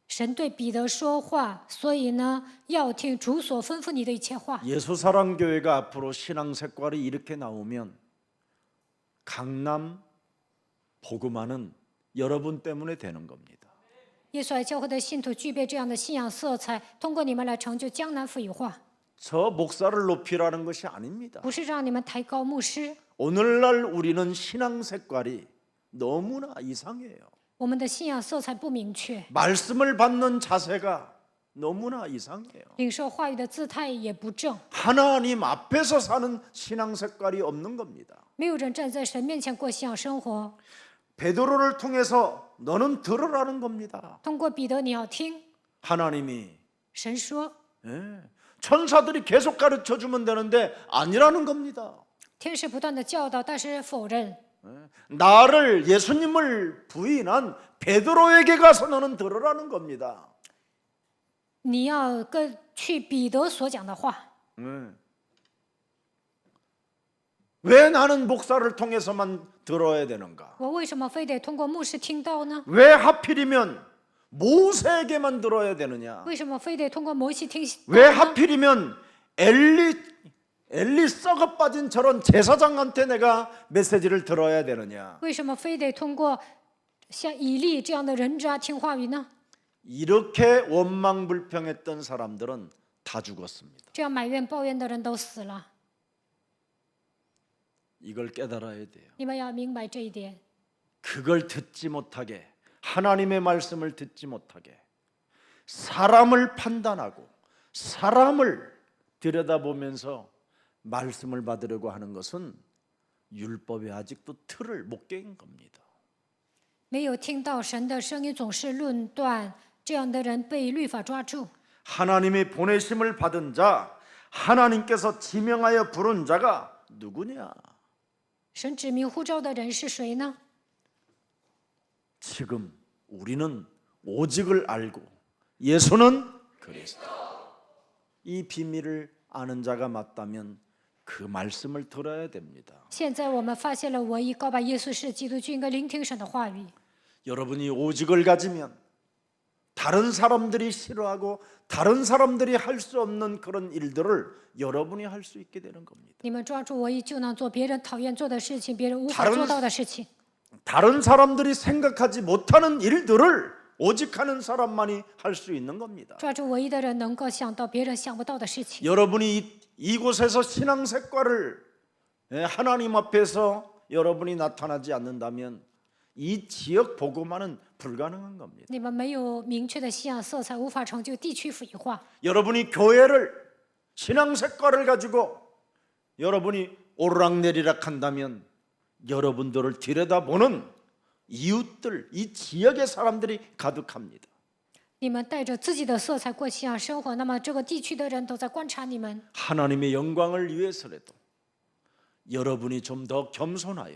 Speaker 2: 神对彼得说话，所以呢，要听主所吩咐你的一切话。
Speaker 1: 예수사랑교회가 앞으로 신앙 색깔이 이렇게 나오면 강남 복음화는 여러분 때문에 되는 겁니다.
Speaker 2: 耶稣爱教会的信徒具备这样的信仰色彩，通过你们来成就江南福音化，
Speaker 1: 저 목사를 높이라는 것이 아닙니다.
Speaker 2: 不是让你们抬高牧师。
Speaker 1: 오늘날 우리는 신앙 색깔이 너무나 이상해요.
Speaker 2: 我们的信仰色彩不明确，
Speaker 1: 말씀을 받는 자세가 너무나 이상해요.
Speaker 2: 领受话语的姿态也不正，
Speaker 1: 하나님 앞에서 사는 신앙 색깔이 없는 겁니다.
Speaker 2: 没有人站在神面前过信仰生活。
Speaker 1: 베드로를 통해서 너는 들으라는 겁니다.
Speaker 2: 通过彼得，你要听。
Speaker 1: 하나님이
Speaker 2: 神说，
Speaker 1: 천사들이 계속 가르쳐 주면 되는데 아니라는 겁니다.
Speaker 2: 天使不断的教导，但是否认。
Speaker 1: 나를 예수님을 부인한 베드로에게 가서 너는 들으라는 겁니다.
Speaker 2: 你要去彼得所讲的话。
Speaker 1: 왜 나는 목사를 통해서만 들어야 되는가?
Speaker 2: 我为什么非得通过牧师听到呢？
Speaker 1: 왜 하필이면 모세에게만 들어야 되느냐?
Speaker 2: 为什么非得通过摩西听？
Speaker 1: 왜 하필이면 엘리 썩어 빠진 저런 제사장한테 내가 메시지를 들어야 되느냐?
Speaker 2: 为什么非得通过像以利这样的人渣听话语呢？
Speaker 1: 이렇게 원망불평했던 사람들은 다 죽었습니다.
Speaker 2: 这样埋怨抱怨的人都死了。
Speaker 1: 이걸 깨달아야 돼요.
Speaker 2: 你们要明白这一点。
Speaker 1: 그걸 듣지 못하게 하나님의 말씀을 듣지 못하게 사람을 판단하고 사람을 들여다보면서 말씀을 받으려고 하는 것은 율법에 아직도 틀을 못 깬 겁니다.
Speaker 2: 没有听到神的声音，总是论断，这样的人被律法抓住。
Speaker 1: 하나님의 보내심을 받은 자, 하나님께서 지명하여 부른 자가 누구냐?
Speaker 2: 神指明呼召的人是谁呢？
Speaker 1: 지금 우리는 오직을 알고 예수는 그리스도. 이 비밀을 아는 자가 맞다면 그 말씀을 들어야 됩니다.
Speaker 2: 现在我们发现了唯一告白耶稣是基督，就应该聆听神的话语。
Speaker 1: 여러분이 오직을 가지면 다른 사람들이 싫어하고 다른 사람들이 할 수 없는 그런 일들을 여러분이 할 수 있게 되는 겁니다.
Speaker 2: 你们抓住唯一，就能做别人讨厌做的事情，别人无法做到的事情。
Speaker 1: 다른 사람들이 생각하지 못하는 일들을 오직하는 사람만이 할 수 있는 겁니다.
Speaker 2: 抓住唯一的人，能够想到别人想不到的事情。
Speaker 1: 여러분이 이곳에서 신앙 색깔을 하나님 앞에서 여러분이 나타나지 않는다면 이 지역 복음화는 불가능한 겁니다.
Speaker 2: 你们没有明确的信仰色彩，无法成就地区福音化。
Speaker 1: 여러분이 교회를 신앙 색깔을 가지고 여러분이 오르락내리락 한다면 여러분들을 들여다보는 이웃들, 이 지역의 사람들이 가득합니다.
Speaker 2: 你们带着自己的色彩过信仰生活，那么这个地区的人都在观察你们。
Speaker 1: 하나님의 영광을 위해서라도 여러분이 좀 더 겸손하여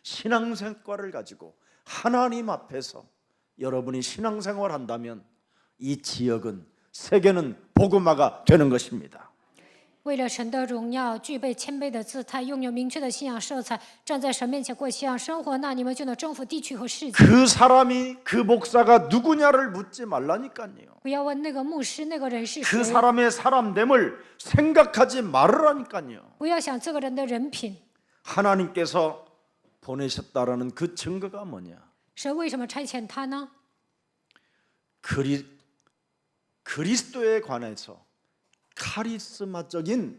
Speaker 1: 신앙생활을 가지고 하나님 앞에서 여러분이 신앙생활을 한다면 이 지역은, 세계는 복음화가 되는 것입니다.
Speaker 2: 为了神的荣耀，具备谦卑的姿态，拥有明确的信仰色彩，站在神面前过信仰生活，那你们就能征服地区和世界。
Speaker 1: 그 사람이, 그 목사가 누구냐를 묻지 말라니까요.
Speaker 2: 不要问那个牧师、那个人是
Speaker 1: 그
Speaker 2: 谁，
Speaker 1: 사람의 사람됨을 생각하지 말으라니까요.
Speaker 2: 不要想这个人的人品。
Speaker 1: 하나님께서 보내셨다라는 그 증거가 뭐냐?
Speaker 2: 神为什么差遣他呢？
Speaker 1: 그리스도에 관해서 카리스마적인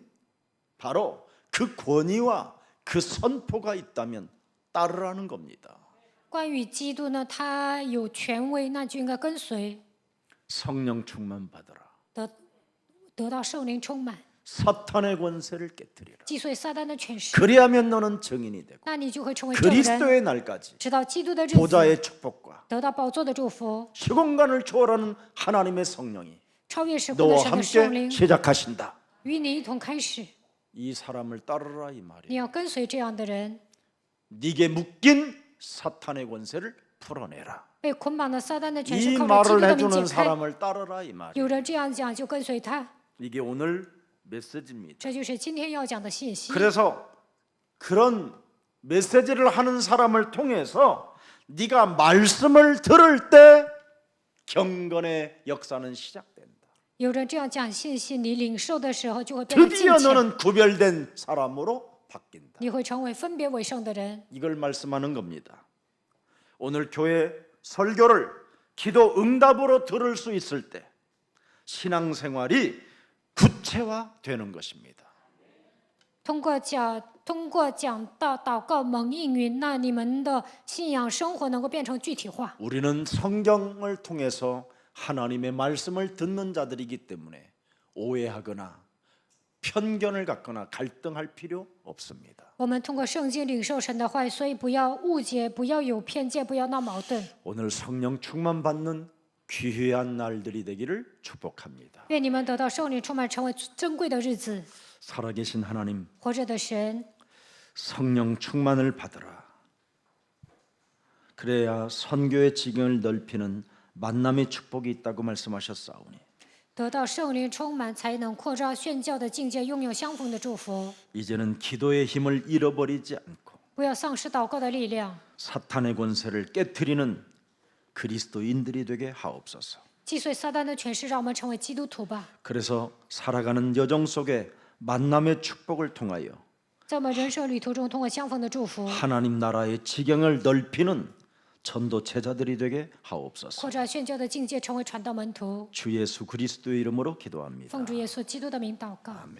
Speaker 1: 바로 그 권위와 그 선포가 있다면 따르라는 겁니다.
Speaker 2: 关于基督呢，他有权威，那就应该跟随，
Speaker 1: 성령 충만 받으라.
Speaker 2: 得到圣灵充满，
Speaker 1: 사탄의 권세를 깨뜨리라.
Speaker 2: 击碎撒旦的权势，
Speaker 1: 그리하면 너는 증인이 되고
Speaker 2: 那你就会成为证人，
Speaker 1: 그리스도의 날까지
Speaker 2: 直到基督的日子，
Speaker 1: 보좌의 축복과
Speaker 2: 得到宝座的祝福，
Speaker 1: 시공간을 초월하는 하나님의 성령이
Speaker 2: 超越时空的
Speaker 1: 너와
Speaker 2: 神的圣
Speaker 1: 함께
Speaker 2: 灵
Speaker 1: 시작하신다.
Speaker 2: 与你一同开始。
Speaker 1: 이 사람을 따르라 이
Speaker 2: 你
Speaker 1: 말이에요.
Speaker 2: 要跟随这样的人，
Speaker 1: 네게 묶인 사탄의 권세를 풀어내라.
Speaker 2: 被捆绑的撒旦的权
Speaker 1: 이
Speaker 2: 势靠着基督
Speaker 1: 말을
Speaker 2: 的名解
Speaker 1: 해주는
Speaker 2: 开。
Speaker 1: 사람을 따르라 이 말이에요.
Speaker 2: 有人这样讲，就跟随他。
Speaker 1: 이게 오늘 메시지입니다.
Speaker 2: 这就是今天要讲的信息。
Speaker 1: 그래서 그런 메시지를 하는 사람을 통해서 네가 말씀을 들을 때 경건의 역사는 시작된다.
Speaker 2: 有人这样讲信息，你领受的时候就会变得敬
Speaker 1: 드디어
Speaker 2: 虔，
Speaker 1: 너는 구별된 사람으로 바뀐다.
Speaker 2: 你会成为分别为圣的人。
Speaker 1: 이걸 말씀하는 겁니다. 오늘 교회 설교를 기도 응답으로 들을 수 있을 때 신앙생활이 구체화되는 것입니다.
Speaker 2: 通过讲道、祷告、蒙应允，那你们的信仰生活能够变成具体化。
Speaker 1: 우리는 성경을 통해서 하나님의 말씀을 듣는 자들이기 때문에 오해하거나 편견을 갖거나 갈등할 필요 없습니다.
Speaker 2: 我们通过圣经领受神的话语，所以不要误解，不要有偏见，不要闹矛盾。
Speaker 1: 오늘 성령 충만 받는 귀한 날들이 되기를 축복합니다.
Speaker 2: 愿你们得到圣灵充满，成为珍贵的日子。
Speaker 1: 살아계신 하나님,
Speaker 2: 活着的神，
Speaker 1: 성령 충만을 받으라. 그래야 선교의 지경을 넓히는 만남의 축복이 있다고 말씀하셨사오니
Speaker 2: 得到圣灵充满，才能扩张宣教的境界，拥有相逢的祝福。
Speaker 1: 이제는 기도의 힘을 잃어버리지 않고
Speaker 2: 不要丧失祷告的力量，
Speaker 1: 사탄의 권세를 깨트리는 그리스도인들이 되게 하옵소서.
Speaker 2: 击碎撒旦的权势，让我们成为基督徒吧。
Speaker 1: 그래서 살아가는 여정 속에 만남의 축복을 통하여
Speaker 2: 在我们人生旅途中，通过相逢的祝福，
Speaker 1: 하나님 나라의 지경을 넓히는 전도 제자들이 되게 하옵소서.
Speaker 2: 扩展宣教的境界，成为传道门徒。
Speaker 1: 주 예수 그리스도의 이름으로 기도합니다.
Speaker 2: 奉主耶稣基督的名祷告。
Speaker 1: 아멘.